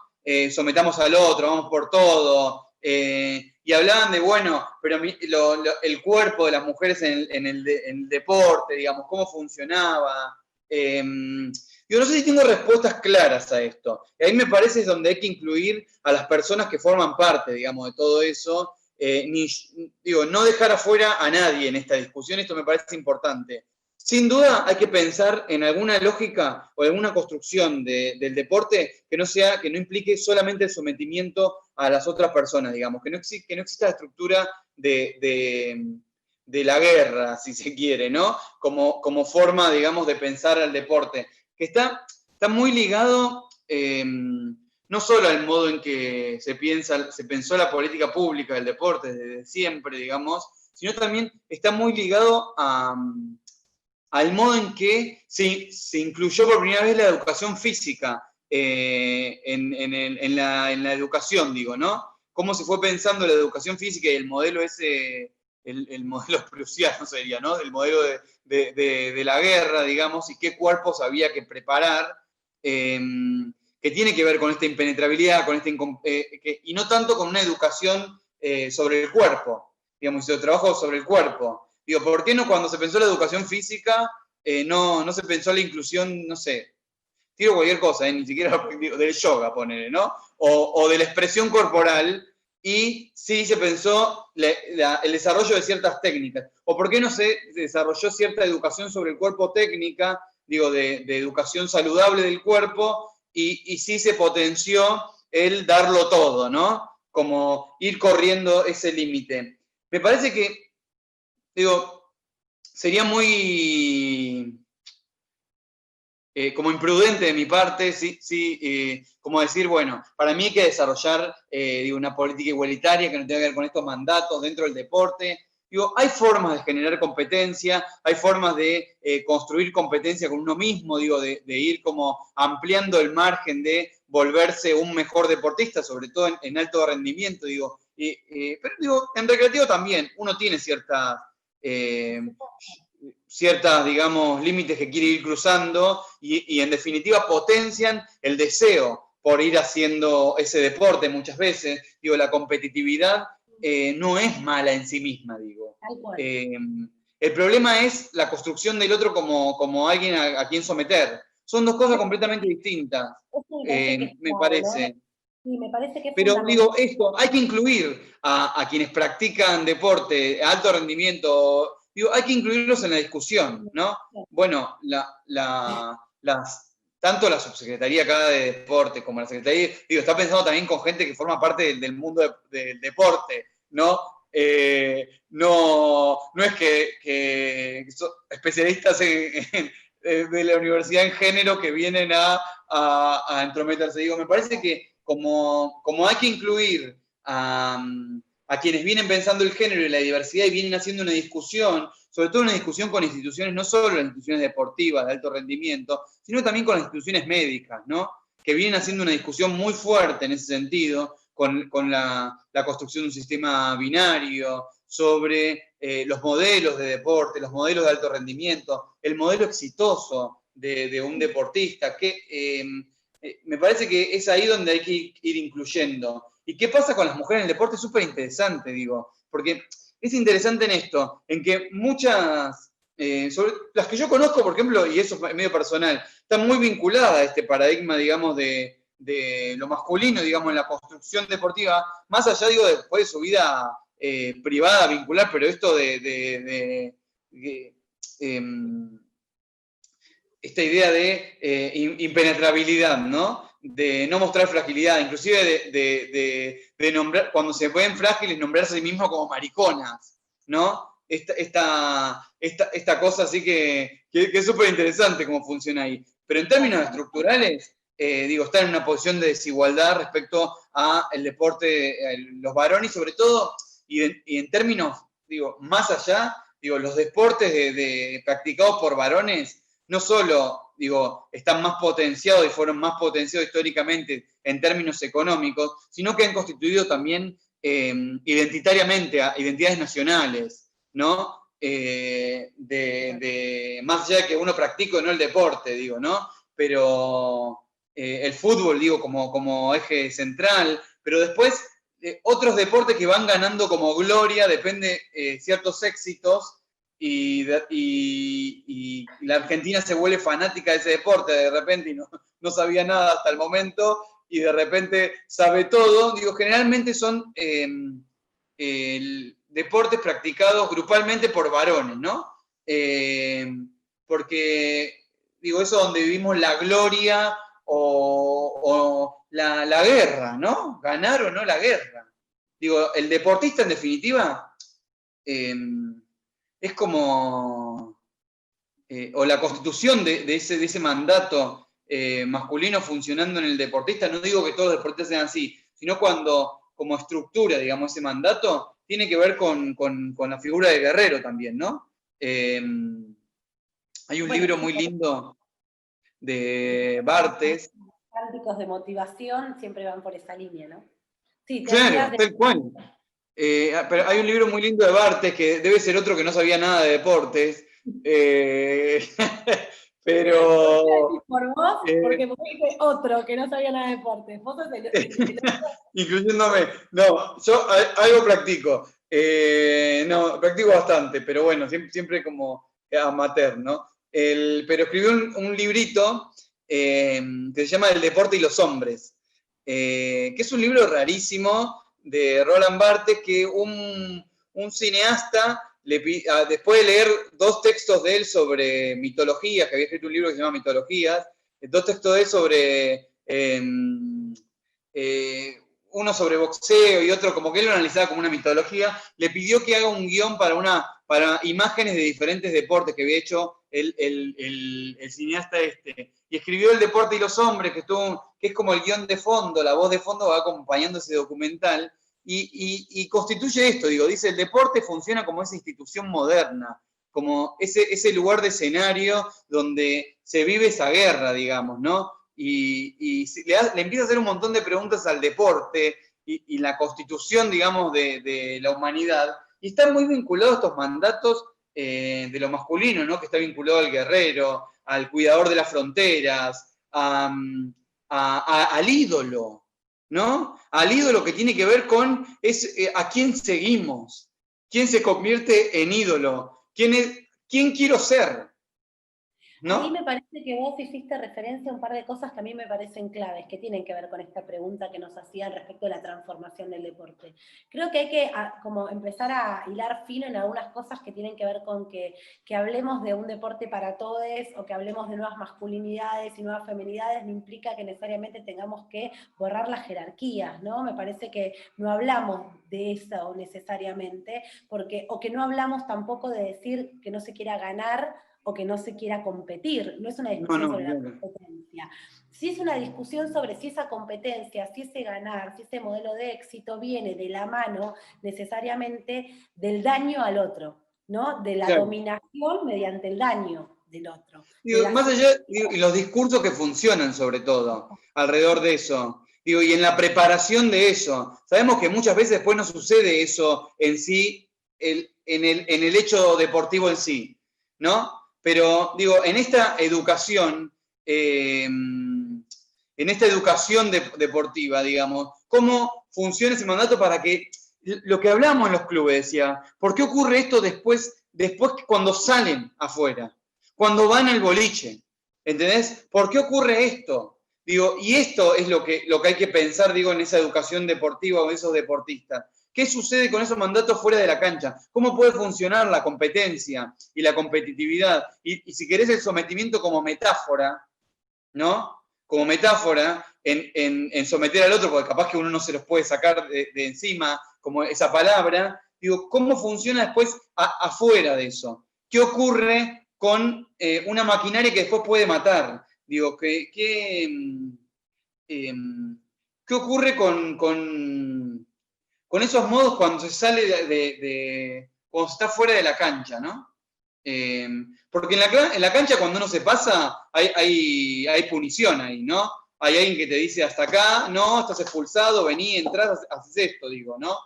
Sometamos al otro, vamos por todo. Y hablaban de, bueno, pero el cuerpo de las mujeres en el deporte, digamos, cómo funcionaba. Yo no sé si tengo respuestas claras a esto. Y ahí me parece es donde hay que incluir a las personas que forman parte, digamos, de todo eso. No dejar afuera a nadie en esta discusión, esto me parece importante. Sin duda hay que pensar en alguna lógica o alguna construcción del deporte que no implique solamente el sometimiento a las otras personas, digamos, que no exista la estructura de la guerra, si se quiere, ¿no? Como forma, digamos, de pensar al deporte, que está muy ligado no solo al modo en que se pensó la política pública del deporte desde siempre, digamos, sino también está muy ligado al modo en que se incluyó por primera vez la educación física en la educación, digo, ¿no? Cómo se fue pensando la educación física y el modelo ese, el modelo prusiano sería, ¿no? El modelo de la guerra, digamos, y qué cuerpos había que preparar, que tiene que ver con esta impenetrabilidad, y no tanto con una educación sobre el cuerpo, digamos, y trabajo sobre el cuerpo. Digo, ¿por qué no cuando se pensó la educación física no se pensó la inclusión, no sé, tiro cualquier cosa, ni siquiera del yoga, ponele, ¿no? O de la expresión corporal, y sí se pensó el desarrollo de ciertas técnicas. ¿O por qué no se desarrolló cierta educación sobre el cuerpo técnica, digo, de educación saludable del cuerpo, y sí se potenció el darlo todo, ¿no? Como ir corriendo ese límite. Me parece que, digo, sería muy como imprudente de mi parte, como decir, bueno, para mí hay que desarrollar una política igualitaria que no tenga que ver con estos mandatos dentro del deporte. Digo, hay formas de generar competencia, hay formas de construir competencia con uno mismo, digo, de ir como ampliando el margen de volverse un mejor deportista, sobre todo en alto rendimiento, digo. Pero digo, en recreativo también, uno tiene ciertas, digamos, límites que quiere ir cruzando y en definitiva potencian el deseo por ir haciendo ese deporte muchas veces. Digo, la competitividad no es mala en sí misma, digo. El problema es la construcción del otro como alguien a quien someter, Son dos cosas completamente distintas, Eso me parece que es me clave, ¿no? parece. Sí, me parece que es Pero fundamental. digo, esto, hay que incluir a quienes practican deporte, alto rendimiento, digo, hay que incluirlos en la discusión, ¿no? Bueno, tanto la subsecretaría acá de deporte como la secretaría, digo, está pensando también con gente que forma parte del mundo del deporte, ¿no? No es que son especialistas de la universidad en género que vienen a entrometerse. Digo, me parece que como hay que incluir a quienes vienen pensando el género y la diversidad y vienen haciendo una discusión, sobre todo una discusión con instituciones, no solo las instituciones deportivas de alto rendimiento, sino también con las instituciones médicas, ¿no? Que vienen haciendo una discusión muy fuerte en ese sentido, con la construcción de un sistema binario, sobre los modelos de deporte, los modelos de alto rendimiento, el modelo exitoso de un deportista, que me parece que es ahí donde hay que ir incluyendo. ¿Y qué pasa con las mujeres en el deporte? Es súper interesante, digo, porque es interesante en esto, en que muchas, sobre las que yo conozco, por ejemplo, y eso es medio personal, están muy vinculadas a este paradigma, digamos, de lo masculino, digamos, en la construcción deportiva, más allá, digo, después de su vida privada, vincular, pero esto de esta idea de impenetrabilidad, ¿no? De no mostrar fragilidad, inclusive de nombrar, cuando se ven frágiles, nombrarse a sí mismos como mariconas, ¿no? Esta cosa así que es súper interesante cómo funciona ahí. Pero en términos estructurales, digo, están en una posición de desigualdad respecto al deporte, los varones, sobre todo, y en términos, digo, más allá, digo, los deportes practicados por varones no solo, digo, están más potenciados y fueron más potenciados históricamente en términos económicos, sino que han constituido también identitariamente a identidades nacionales, ¿no? Más allá de que uno practique o no el deporte, digo, ¿no? Pero el fútbol, digo, como eje central, pero después otros deportes que van ganando como gloria, depende ciertos éxitos, y la Argentina se vuelve fanática de ese deporte de repente y no sabía nada hasta el momento y de repente sabe todo. Digo, generalmente son deportes practicados grupalmente por varones, ¿no? Porque, digo, eso donde vivimos la gloria o la guerra, ¿no? Ganar o no la guerra. Digo, el deportista en definitiva es como, o la constitución de ese mandato masculino funcionando en el deportista, no digo que todos los deportistas sean así, sino cuando, como estructura, digamos, ese mandato, tiene que ver con la figura de guerrero también, ¿no? Hay un libro muy lindo de Barthes. Cánticos de motivación siempre van por esa línea, ¿no? Sí, Claro, tal cual. Pero hay un libro muy lindo de Barthes, que debe ser otro que no sabía nada de deportes. Pero. Por vos, porque vos dijiste otro que no sabía nada de deportes. Vos sos el incluyéndome. No, yo algo practico. No, practico bastante, pero bueno, siempre como amateur, ¿no? Pero escribió un librito que se llama El deporte y los hombres, que es un libro rarísimo de Roland Barthes, que un cineasta, después de leer dos textos de él sobre mitologías, que había escrito un libro que se llama Mitologías, dos textos de él sobre uno sobre boxeo y otro como que él lo analizaba como una mitología, le pidió que haga un guión para imágenes de diferentes deportes que había hecho el cineasta este. Y escribió El deporte y los hombres, que es como el guión de fondo, la voz de fondo va acompañando ese documental, y constituye esto, digo, dice, el deporte funciona como esa institución moderna, como ese lugar de escenario donde se vive esa guerra, digamos, ¿no? Y le empieza a hacer un montón de preguntas al deporte y la constitución, digamos, de la humanidad, y están muy vinculados estos mandatos de lo masculino, ¿no? Que está vinculado al guerrero, al cuidador de las fronteras, al ídolo, ¿no? Al ídolo que tiene que ver con a quién seguimos, quién se convierte en ídolo, quién quiero ser. Ahí ¿no? me parece que vos hiciste referencia a un par de cosas que a mí me parecen claves, que tienen que ver con esta pregunta que nos hacían respecto de la transformación del deporte. Creo que hay que como empezar a hilar fino en algunas cosas que tienen que ver con que hablemos de un deporte para todos o que hablemos de nuevas masculinidades y nuevas feminidades, no implica que necesariamente tengamos que borrar las jerarquías, ¿no? Me parece que no hablamos de eso necesariamente, porque, o que no hablamos tampoco de decir que no se quiera ganar o que no se quiera competir. No es una No, discusión no, sobre la claro. competencia. Sí es una discusión sobre si esa competencia, si ese ganar, si ese modelo de éxito viene de la mano necesariamente del daño al otro, ¿no? De la Claro. dominación mediante el daño del otro. De Digo, la más allá, digo, y los discursos que funcionan sobre todo alrededor de eso. Digo, y en la preparación de eso. Sabemos que muchas veces después no sucede eso en sí, en el hecho deportivo en sí, ¿no? Pero digo, en esta educación deportiva, digamos, ¿cómo funciona ese mandato para que lo que hablamos en los clubes, decía, ¿por qué ocurre esto después cuando salen afuera? Cuando van al boliche, ¿entendés? ¿Por qué ocurre esto? Digo, y esto es lo que hay que pensar, digo, en esa educación deportiva o esos deportistas. ¿Qué sucede con esos mandatos fuera de la cancha? ¿Cómo puede funcionar la competencia y la competitividad? Y si querés el sometimiento como metáfora, ¿no? Como metáfora en someter al otro, porque capaz que uno no se los puede sacar de encima, como esa palabra. Digo, ¿cómo funciona después afuera de eso? ¿Qué ocurre con una maquinaria que después puede matar? Digo, ¿qué ocurre con esos modos cuando se sale cuando se está fuera de la cancha, ¿no? Porque en la cancha cuando uno se pasa hay punición ahí, ¿no? Hay alguien que te dice hasta acá, no, estás expulsado, vení, entrás, haces esto, digo, ¿no?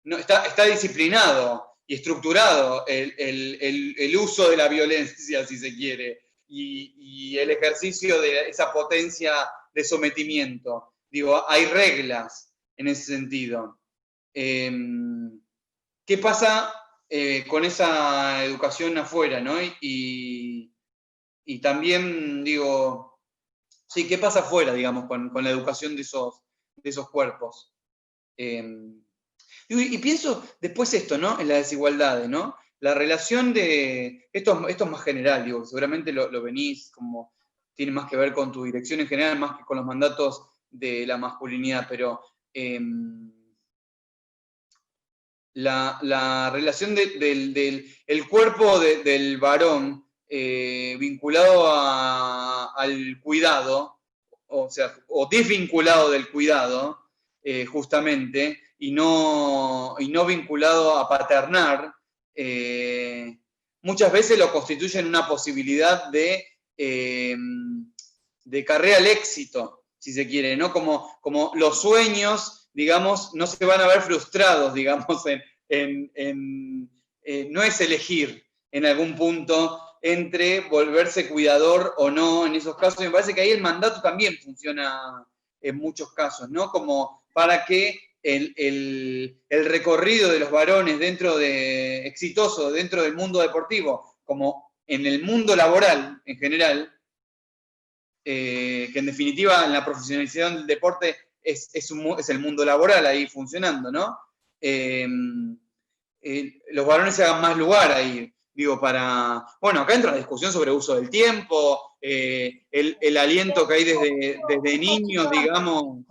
No está disciplinado y estructurado el uso de la violencia, si se quiere, y el ejercicio de esa potencia de sometimiento. Digo, hay reglas en ese sentido. ¿Qué pasa con esa educación afuera, ¿no? Y también, digo, sí, ¿qué pasa afuera, digamos, con la educación de esos cuerpos? Y pienso después esto, ¿no? En las desigualdades, ¿no? La relación de, esto es más general, digo, seguramente lo venís como, tiene más que ver con tu dirección en general, más que con los mandatos de la masculinidad, pero la relación el cuerpo del varón vinculado al cuidado, o sea, o desvinculado del cuidado, justamente, y no vinculado a paternar, muchas veces lo constituyen una posibilidad de carrera al éxito, si se quiere, ¿no? Como los sueños, digamos, no se van a ver frustrados, digamos, no es elegir en algún punto entre volverse cuidador o no en esos casos. Me parece que ahí el mandato también funciona en muchos casos, ¿no? Como para que el recorrido de los varones exitoso dentro del mundo deportivo, como en el mundo laboral en general, que en definitiva en la profesionalización del deporte es el mundo laboral ahí funcionando, ¿no? Los varones se hagan más lugar ahí, digo, bueno, acá entra la discusión sobre uso del tiempo, el aliento que hay desde niños, digamos.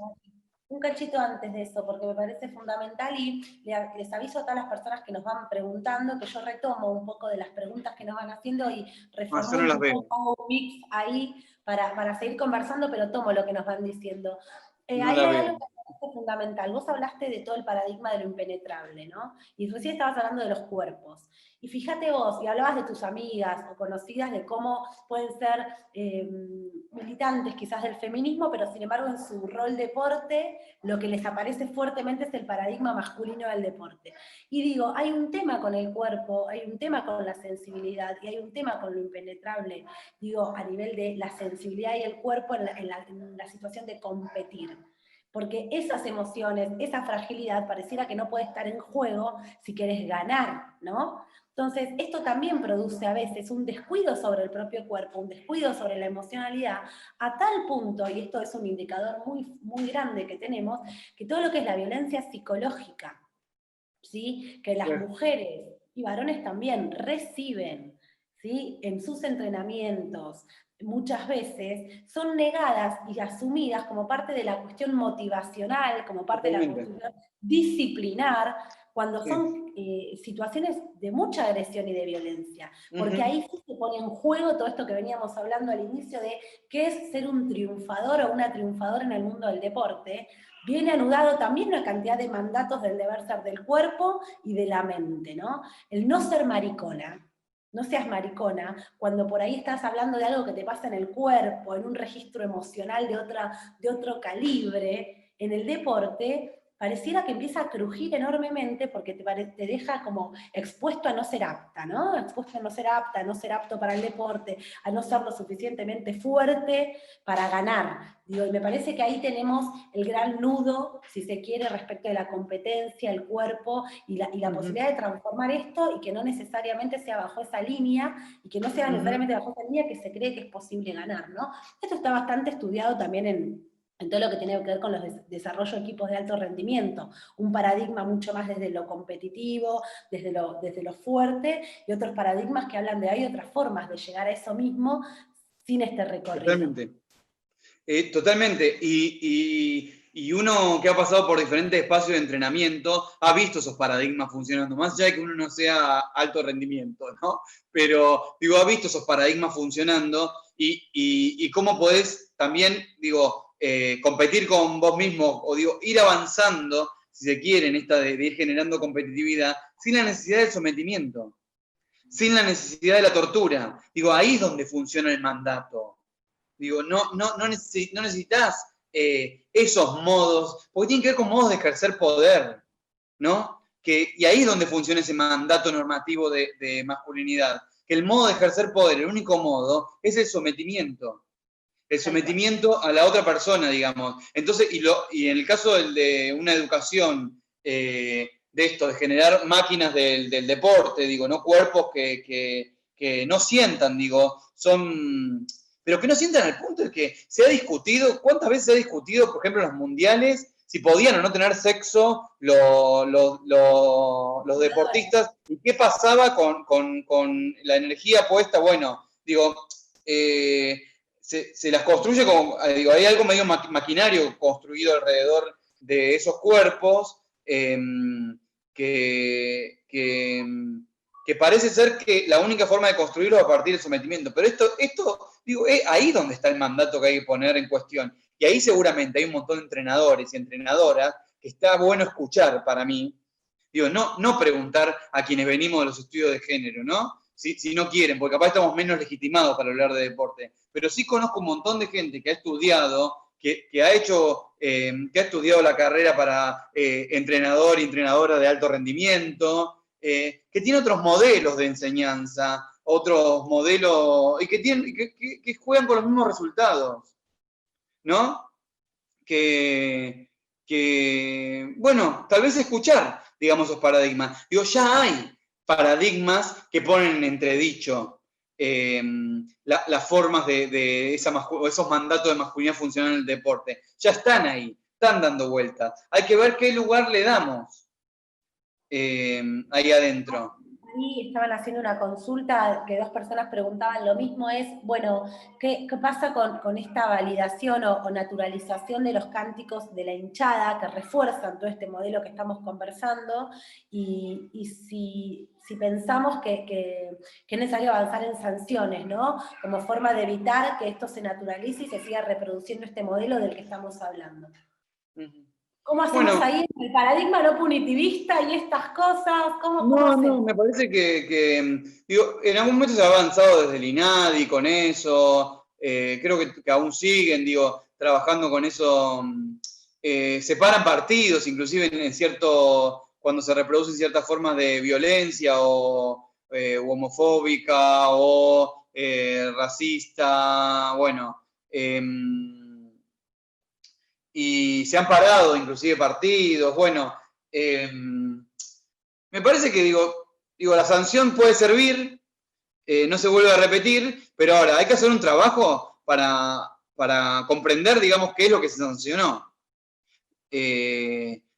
Un cachito antes de eso, porque me parece fundamental y les aviso a todas las personas que nos van preguntando que yo retomo un poco de las preguntas que nos van haciendo y Yo no reformulo las un veo, poco, hago un mix ahí para seguir conversando, pero tomo lo que nos van diciendo. no Ahí la hay veo. algo que me parece fundamental. Vos hablaste de todo el paradigma de lo impenetrable, ¿no? Y recién estabas hablando de los cuerpos. Y fíjate vos, y hablabas de tus amigas o conocidas de cómo pueden ser militantes quizás del feminismo, pero sin embargo en su rol deporte lo que les aparece fuertemente es el paradigma masculino del deporte. Y digo, hay un tema con el cuerpo, hay un tema con la sensibilidad y hay un tema con lo impenetrable, digo, a nivel de la sensibilidad y el cuerpo en la situación de competir. Porque esas emociones, esa fragilidad, pareciera que no puede estar en juego si querés ganar, ¿no? Entonces, esto también produce a veces un descuido sobre el propio cuerpo, un descuido sobre la emocionalidad, a tal punto, y esto es un indicador muy, muy grande que tenemos, que todo lo que es la violencia psicológica, ¿sí? Que las mujeres y varones también reciben, ¿sí? En sus entrenamientos, muchas veces son negadas y asumidas como parte de la cuestión motivacional, como parte de la Totalmente. cuestión disciplinar, cuando Sí. son situaciones de mucha agresión y de violencia, porque Ujú. ahí sí se pone en juego todo esto que veníamos hablando al inicio de qué es ser un triunfador o una triunfadora en el mundo del deporte. Viene anudado también una cantidad de mandatos del deber ser del cuerpo y de la mente, ¿no? El no ser maricona, no seas maricona, cuando por ahí estás hablando de algo que te pasa en el cuerpo, en un registro emocional de otro calibre, en el deporte, pareciera que empieza a crujir enormemente porque te deja como expuesto a no ser apta, ¿no? Expuesto a no ser apta, a no ser apto para el deporte, a no ser lo suficientemente fuerte para ganar. Digo, y me parece que ahí tenemos el gran nudo, si se quiere, respecto de la competencia, el cuerpo y la posibilidad de transformar esto y que no necesariamente sea bajo esa línea y que no sea necesariamente bajo esa línea que se cree que es posible ganar, ¿no? Esto está bastante estudiado también en todo lo que tiene que ver con los desarrollo de equipos de alto rendimiento, un paradigma mucho más desde lo competitivo, desde lo fuerte, y otros paradigmas que hablan de hay otras formas de llegar a eso mismo sin este recorrido. Totalmente. Totalmente. Y uno que ha pasado por diferentes espacios de entrenamiento ha visto esos paradigmas funcionando, más allá de que uno no sea alto rendimiento, ¿no? Pero, digo, ha visto esos paradigmas funcionando y cómo podés también, digo, competir con vos mismo, o digo, ir avanzando, si se quiere, en esta de ir generando competitividad, sin la necesidad del sometimiento, sin la necesidad de la tortura. Digo, ahí es donde funciona el mandato. Digo, no necesitas esos modos, porque tienen que ver con modos de ejercer poder, ¿no? Y ahí es donde funciona ese mandato normativo de masculinidad. Que el modo de ejercer poder, el único modo, es el sometimiento. El sometimiento a la otra persona, digamos. Entonces, y en el caso de una educación de esto, de generar máquinas del deporte, digo, no cuerpos que no sientan, digo, pero que no sientan al punto de que se ha discutido, ¿cuántas veces se ha discutido, por ejemplo, en los mundiales, si podían o no tener sexo los deportistas y qué pasaba con la energía puesta? Bueno, digo, se las construye como, digo, hay algo medio maquinario construido alrededor de esos cuerpos que parece ser que la única forma de construirlo es a partir del sometimiento. Pero esto digo, es ahí donde está el mandato que hay que poner en cuestión. Y ahí seguramente hay un montón de entrenadores y entrenadoras que está bueno escuchar para mí. Digo, no preguntar a quienes venimos de los estudios de género, ¿no? Si no quieren, porque capaz estamos menos legitimados para hablar de deporte. Pero sí conozco un montón de gente que ha estudiado, que ha estudiado la carrera para entrenador y entrenadora de alto rendimiento, que tiene otros modelos de enseñanza, otros modelos, y que juegan con los mismos resultados, ¿no? Bueno, tal vez escuchar, digamos, esos paradigmas. Digo, ya hay paradigmas que ponen en entredicho las formas de esos mandatos de masculinidad funcional en el deporte. Ya están ahí, están dando vueltas. Hay que ver qué lugar le damos ahí adentro. Ahí estaban haciendo una consulta que dos personas preguntaban lo mismo, es, bueno, ¿qué pasa con esta validación o naturalización de los cánticos de la hinchada que refuerzan todo este modelo que estamos conversando? Y si pensamos que es necesario avanzar en sanciones, ¿no? Como forma de evitar que esto se naturalice y se siga reproduciendo este modelo del que estamos hablando. ¿Cómo hacemos ahí el paradigma no punitivista y estas cosas? ¿Cómo hacemos? Me parece que digo, en algún momento se ha avanzado desde el INADI con eso, creo que aún siguen, digo, trabajando con eso, separan partidos, inclusive cuando se reproducen ciertas formas de violencia o homofóbica o racista, bueno, y se han parado inclusive partidos, bueno, me parece que, digo, digo, la sanción puede servir, no se vuelve a repetir, pero ahora hay que hacer un trabajo para comprender, digamos, qué es lo que se sancionó.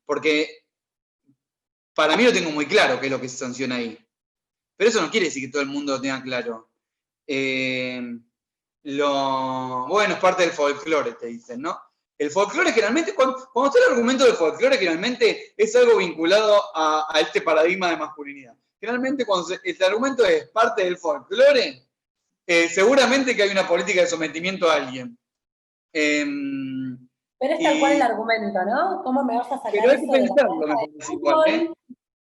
Porque para mí lo tengo muy claro qué es lo que se sanciona ahí. Pero eso no quiere decir que todo el mundo lo tenga claro. Bueno, es parte del folclore, te dicen, ¿no? El folclore generalmente, cuando está el argumento del folclore, generalmente es algo vinculado a este paradigma de masculinidad. Generalmente cuando el argumento es parte del folclore, seguramente que hay una política de sometimiento a alguien. Pero es tal cual el argumento, ¿no? ¿Cómo me vas a sacar pero hay eso que de la pensarlo, cancha me de parece igual, ¿eh? fútbol?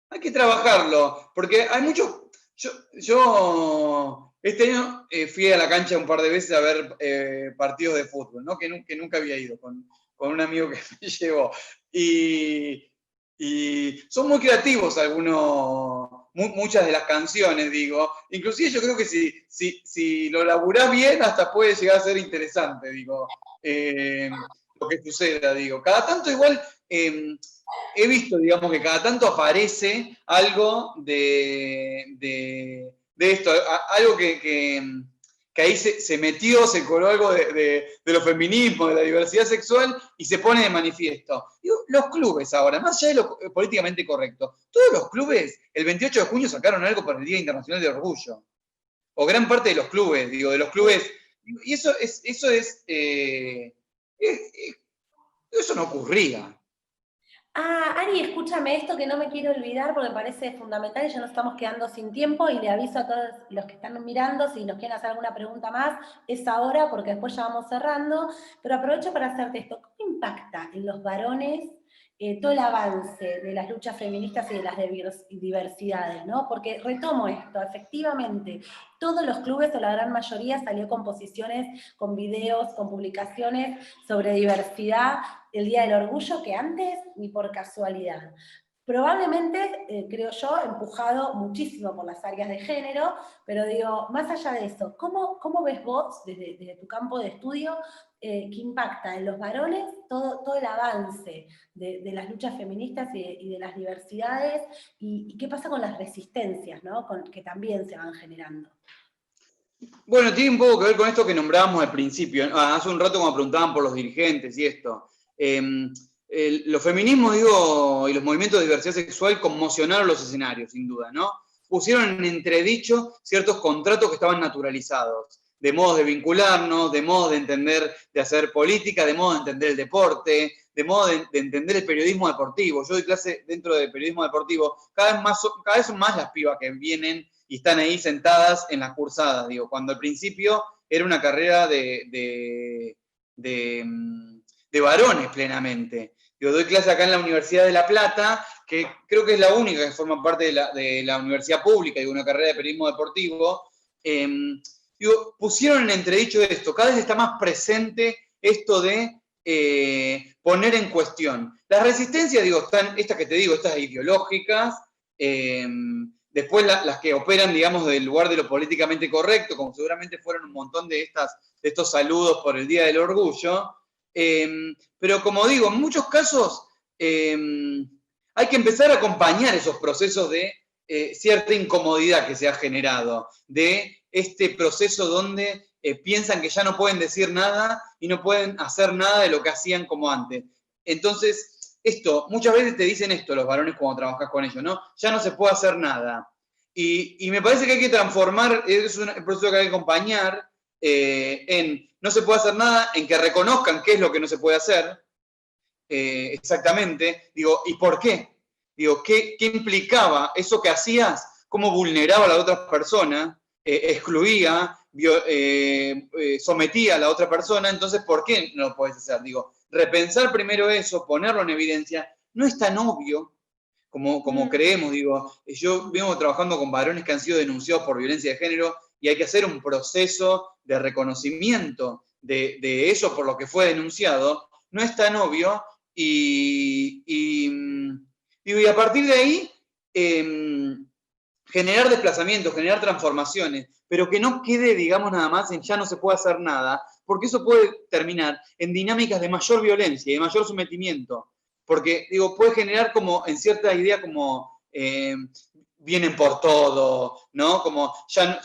Hay que trabajarlo, porque hay muchos... Yo este año fui a la cancha un par de veces a ver partidos de fútbol, ¿no? Que nunca había ido, con un amigo que me llevó. Y son muy creativos algunos, muchas de las canciones, digo. Inclusive yo creo que si lo laburás bien, hasta puede llegar a ser interesante, digo, lo que suceda, digo. Cada tanto igual... he visto, digamos, que cada tanto aparece algo de esto, algo que ahí se metió, se coló algo de los feminismos, de la diversidad sexual, y se pone de manifiesto. Digo, los clubes ahora, más allá de lo políticamente correcto, todos los clubes, el 28 de junio sacaron algo para el Día Internacional de Orgullo. O gran parte de los clubes, digo, de los clubes. Y eso no ocurría. Ari, escúchame esto que no me quiero olvidar porque me parece fundamental y ya nos estamos quedando sin tiempo y le aviso a todos los que están mirando, si nos quieren hacer alguna pregunta más, es ahora porque después ya vamos cerrando, pero aprovecho para hacerte esto. ¿Cómo impacta en los varones todo el avance de las luchas feministas y de las diversidades, ¿no? Porque retomo esto, efectivamente, todos los clubes o la gran mayoría salió con posiciones, con videos, con publicaciones sobre diversidad el Día del Orgullo que antes ni por casualidad. Probablemente, creo yo, empujado muchísimo por las áreas de género, pero digo, más allá de eso, ¿cómo ves vos, desde tu campo de estudio, que impacta en los varones todo el avance de las luchas feministas y de las diversidades, y qué pasa con las resistencias, ¿no? Que también se van generando? Bueno, tiene un poco que ver con esto que nombrábamos al principio. Hace un rato cuando preguntaban por los dirigentes y esto. Los feminismos, digo, y los movimientos de diversidad sexual conmocionaron los escenarios, sin duda, ¿no? Pusieron en entredicho ciertos contratos que estaban naturalizados, de modos de vincularnos, de modos de entender, de hacer política, de modo de entender el deporte, de modo de entender el periodismo deportivo. Yo doy clase dentro del periodismo deportivo. Cada vez son más las pibas que vienen y están ahí sentadas en las cursadas, digo, cuando al principio era una carrera de varones plenamente. Yo doy clase acá en la Universidad de La Plata, que creo que es la única que forma parte de la universidad pública, de una carrera de periodismo deportivo. Pusieron en entredicho esto, cada vez está más presente esto de poner en cuestión. Las resistencias, digo, están estas que te digo, estas ideológicas, después las que operan, digamos, del lugar de lo políticamente correcto, como seguramente fueron un montón de estos saludos por el Día del Orgullo. Pero como digo, en muchos casos hay que empezar a acompañar esos procesos de cierta incomodidad que se ha generado, de este proceso donde piensan que ya no pueden decir nada y no pueden hacer nada de lo que hacían como antes. Entonces, muchas veces te dicen esto los varones cuando trabajas con ellos, ¿no? Ya no se puede hacer nada. Y me parece que hay que transformar, es un proceso que hay que acompañar en no se puede hacer nada, en que reconozcan qué es lo que no se puede hacer, exactamente, digo, ¿y por qué? Digo, ¿qué implicaba eso que hacías? ¿Cómo vulneraba a la otra persona? Excluía, sometía a la otra persona, entonces, ¿por qué no lo podés hacer? Digo, repensar primero eso, ponerlo en evidencia, no es tan obvio como creemos, digo, yo vengo trabajando con varones que han sido denunciados por violencia de género y hay que hacer un proceso de reconocimiento de eso por lo que fue denunciado, no es tan obvio y a partir de ahí generar desplazamientos, generar transformaciones, pero que no quede, digamos, nada más en ya no se puede hacer nada, porque eso puede terminar en dinámicas de mayor violencia y de mayor sometimiento. Porque, digo, puede generar como, en cierta idea, como vienen por todo, ¿no? Como ya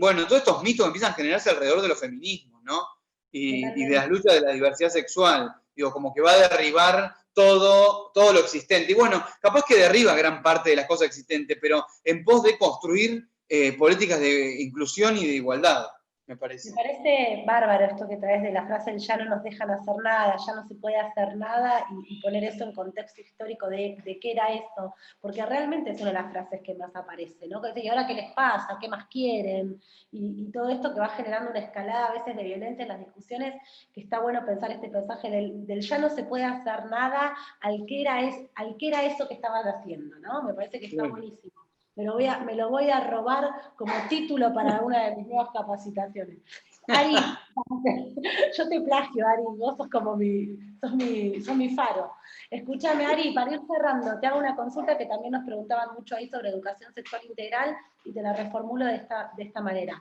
bueno, todos estos mitos empiezan a generarse alrededor de los feminismos, ¿no? Y de las luchas de la diversidad sexual. Digo, como que va a derribar todo lo existente. Y bueno, capaz que derriba gran parte de las cosas existentes, pero en pos de construir políticas de inclusión y de igualdad, me parece. Me parece bárbaro esto que traes de la frase el ya no nos dejan hacer nada, ya no se puede hacer nada, y poner eso en contexto histórico de qué era eso, porque realmente es una de las frases que más aparece, ¿no? ¿Y ahora qué les pasa? ¿Qué más quieren? Y todo esto que va generando una escalada a veces de violencia en las discusiones, que está bueno pensar este mensaje del ya no se puede hacer nada al que era eso que estaban haciendo, ¿no? Me parece que está buenísimo. Me lo voy a robar como título para una de mis nuevas capacitaciones. Ari, yo te plagio, Ari, vos sos como sos mi faro. Escúchame, Ari, para ir cerrando, te hago una consulta que también nos preguntaban mucho ahí sobre educación sexual integral y te la reformulo de esta manera.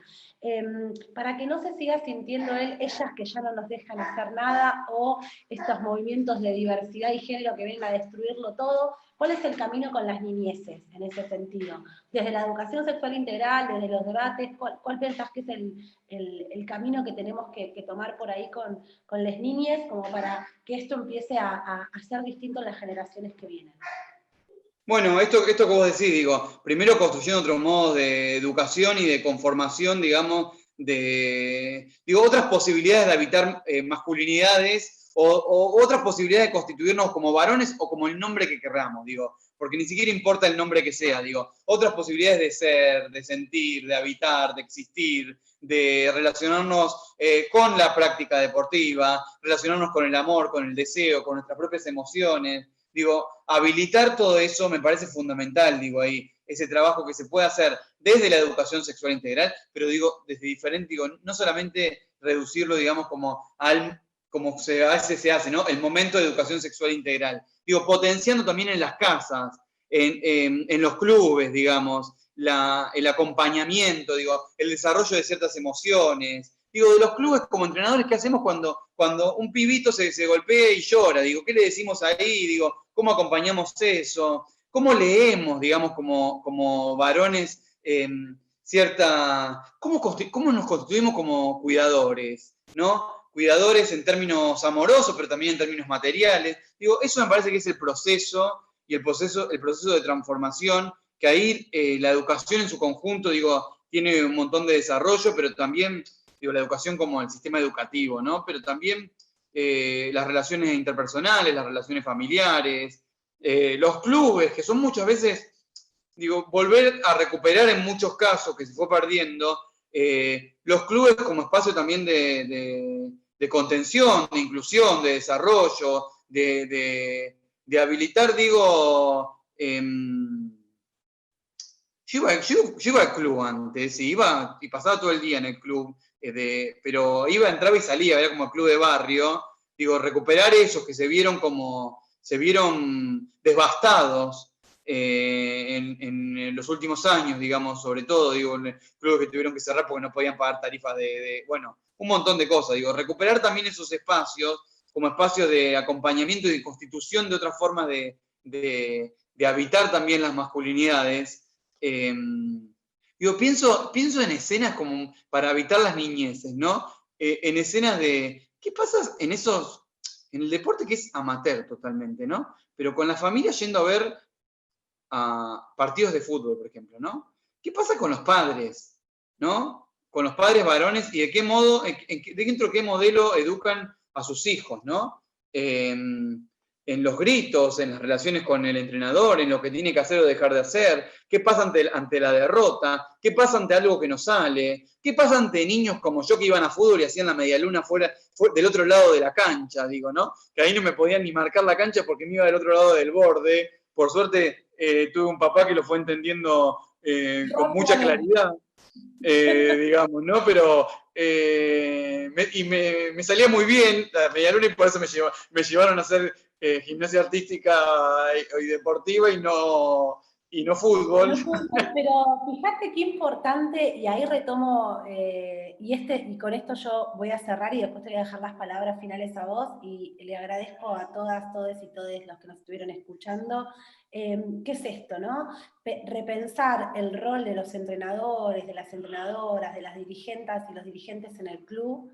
Para que no se siga sintiendo ellas que ya no nos dejan hacer nada, o estos movimientos de diversidad y género que vengan a destruirlo todo, ¿cuál es el camino con las niñeces en ese sentido? Desde la educación sexual integral, desde los debates, ¿cuál pensás que es el camino que tenemos que tomar por ahí con las niñas, como para que esto empiece a ser distinto en las generaciones que vienen? Bueno, esto que vos decís, digo, primero construyendo otros modos de educación y de conformación, digamos, digo, otras posibilidades de habitar masculinidades o otras posibilidades de constituirnos como varones o como el nombre que querramos, digo, porque ni siquiera importa el nombre que sea, digo, otras posibilidades de ser, de sentir, de habitar, de existir, de relacionarnos con la práctica deportiva, relacionarnos con el amor, con el deseo, con nuestras propias emociones. Digo, habilitar todo eso me parece fundamental, digo, ahí, ese trabajo que se puede hacer desde la educación sexual integral, pero digo, desde diferente, digo, no solamente reducirlo, digamos, como a veces se hace, ¿no? El momento de educación sexual integral. Digo, potenciando también en las casas, en los clubes, digamos, el acompañamiento, digo, el desarrollo de ciertas emociones. Digo, de los clubes como entrenadores, ¿qué hacemos cuando un pibito se golpea y llora? Digo, ¿qué le decimos ahí? Digo, ¿cómo acompañamos eso? ¿Cómo leemos, digamos, como varones, cómo nos constituimos como cuidadores, ¿no? Cuidadores en términos amorosos, pero también en términos materiales. Digo, eso me parece que es el proceso y el proceso de transformación, que ahí la educación en su conjunto, digo, tiene un montón de desarrollo, pero también, digo, la educación como el sistema educativo, ¿no? Pero también las relaciones interpersonales, las relaciones familiares, los clubes, que son muchas veces, digo, volver a recuperar en muchos casos que se fue perdiendo, los clubes como espacio también de contención, de inclusión, de desarrollo, de habilitar, digo, yo iba al club antes, iba y pasaba todo el día en el club, pero entraba y salía, era como el club de barrio. Digo, recuperar esos que se vieron devastados en los últimos años, digamos, sobre todo, digo, clubes que tuvieron que cerrar porque no podían pagar tarifas bueno, un montón de cosas. Digo, recuperar también esos espacios como espacios de acompañamiento y de constitución de otras formas de habitar también las masculinidades. Digo, pienso en escenas como para habitar las niñeces, ¿no? En escenas de, ¿qué pasa en el deporte que es amateur totalmente, ¿no? Pero con la familia yendo a ver a partidos de fútbol, por ejemplo, ¿no? ¿Qué pasa con los padres, ¿no? Con los padres varones y de qué modo, dentro de qué modelo educan a sus hijos, ¿no? En los gritos, en las relaciones con el entrenador, en lo que tiene que hacer o dejar de hacer, qué pasa ante la derrota, qué pasa ante algo que no sale, qué pasa ante niños como yo que iban a fútbol y hacían la medialuna fuera del otro lado de la cancha, digo, ¿no? Que ahí no me podían ni marcar la cancha porque me iba del otro lado del borde. Por suerte tuve un papá que lo fue entendiendo con mucha claridad, digamos, ¿no? Pero me salía muy bien la medialuna y por eso me llevaron a hacer gimnasia artística y deportiva y no fútbol. Pero fíjate qué importante, y ahí retomo, y con esto yo voy a cerrar y después te voy a dejar las palabras finales a vos, y le agradezco a todas, todes y todos los que nos estuvieron escuchando ¿qué es esto, no? Repensar el rol de los entrenadores, de las entrenadoras, de las dirigentes y los dirigentes en el club,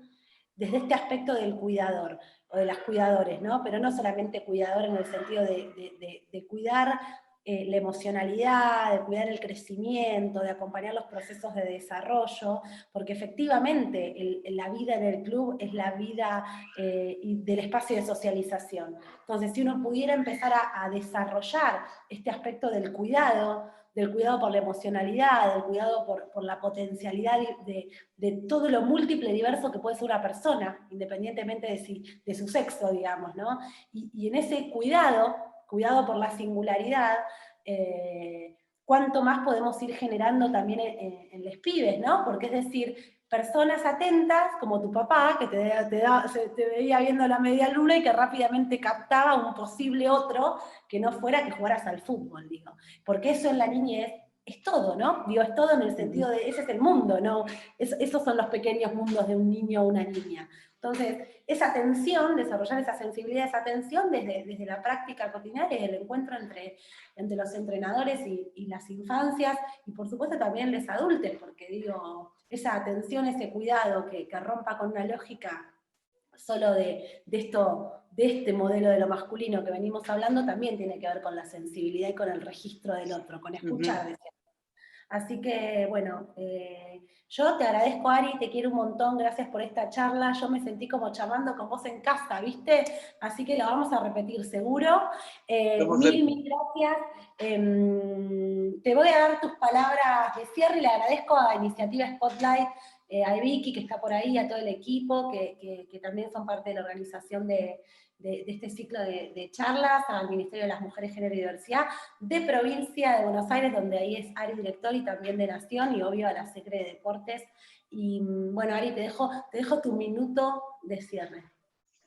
desde este aspecto del cuidador, o de las cuidadores, ¿no? Pero no solamente cuidador en el sentido de cuidar la emocionalidad, de cuidar el crecimiento, de acompañar los procesos de desarrollo, porque efectivamente la vida en el club es la vida del espacio de socialización. Entonces, si uno pudiera empezar a desarrollar este aspecto del cuidado por la emocionalidad, del cuidado por la potencialidad de todo lo múltiple y diverso que puede ser una persona, independientemente de su sexo, digamos, ¿no? Y en ese cuidado por la singularidad, cuánto más podemos ir generando también en los pibes, ¿no? Porque es decir, personas atentas, como tu papá, que te veía viendo la media luna y que rápidamente captaba un posible otro que no fuera que jugaras al fútbol, digo. Porque eso en la niñez es todo, ¿no? Digo, es todo en el sentido de, ese es el mundo, ¿no? Esos son los pequeños mundos de un niño o una niña. Entonces, esa atención, desarrollar esa sensibilidad, esa atención desde la práctica cotidiana y el encuentro entre los entrenadores y las infancias, y por supuesto también los adultos, porque digo, esa atención, ese cuidado que rompa con una lógica solo de este modelo de lo masculino que venimos hablando, también tiene que ver con la sensibilidad y con el registro del otro, con escuchar, decía. Así que, bueno, yo te agradezco, Ari, te quiero un montón, gracias por esta charla. Yo me sentí como charlando con vos en casa, ¿viste? Así que lo vamos a repetir seguro. Mil gracias. Te voy a dar tus palabras de cierre y le agradezco a Iniciativa Spotlight, a Vicky, que está por ahí, a todo el equipo, que también son parte de la organización de este ciclo de charlas, al Ministerio de las Mujeres, Género y Diversidad, de Provincia de Buenos Aires, donde ahí es Ari director, y también de Nación, y obvio a la Secre de Deportes. Y bueno, Ari, te dejo tu minuto de cierre.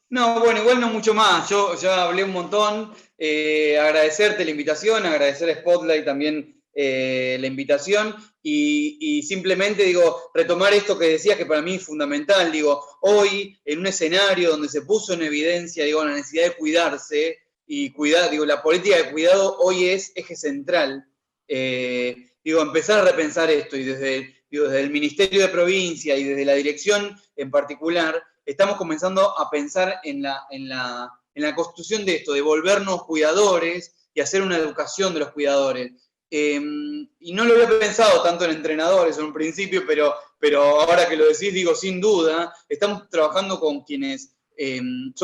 No, bueno, igual no mucho más. Yo ya hablé un montón. Agradecerte la invitación, agradecer a Spotlight también la invitación y simplemente, digo, retomar esto que decías que para mí es fundamental. Digo, hoy en un escenario donde se puso en evidencia, digo, la necesidad de cuidarse y cuidar, digo, la política de cuidado hoy es eje central. Digo, empezar a repensar esto y desde el Ministerio de Provincia y desde la dirección en particular, estamos comenzando a pensar en la construcción de esto, de volvernos cuidadores y hacer una educación de los cuidadores. Y no lo había pensado tanto en entrenadores en un principio, pero ahora que lo decís, digo, sin duda, estamos trabajando con quienes tienen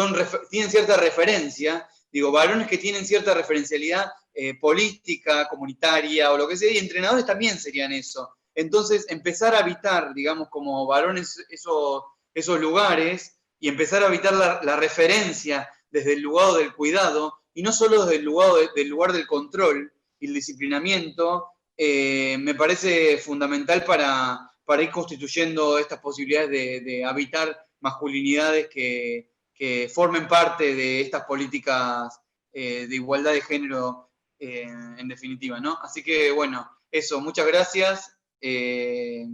cierta referencia, digo, varones que tienen cierta referencialidad política, comunitaria o lo que sea, y entrenadores también serían eso. Entonces, empezar a habitar, digamos, como varones esos lugares y empezar a habitar la referencia desde el lugar del cuidado y no solo desde el lugar del control y el disciplinamiento, me parece fundamental para ir constituyendo estas posibilidades de habitar masculinidades que formen parte de estas políticas de igualdad de género en definitiva, ¿no? Así que, bueno, eso, muchas gracias y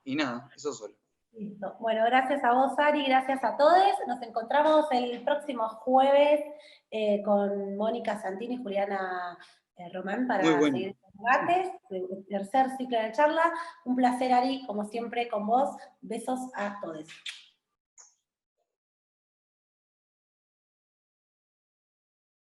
nada, eso solo. Listo. Bueno, gracias a vos, Ari, gracias a todos. Nos encontramos el próximo jueves con Mónica Santini y Juliana Román para seguir estos debates, el tercer ciclo de charla. Un placer, Ari, como siempre, con vos. Besos a todos.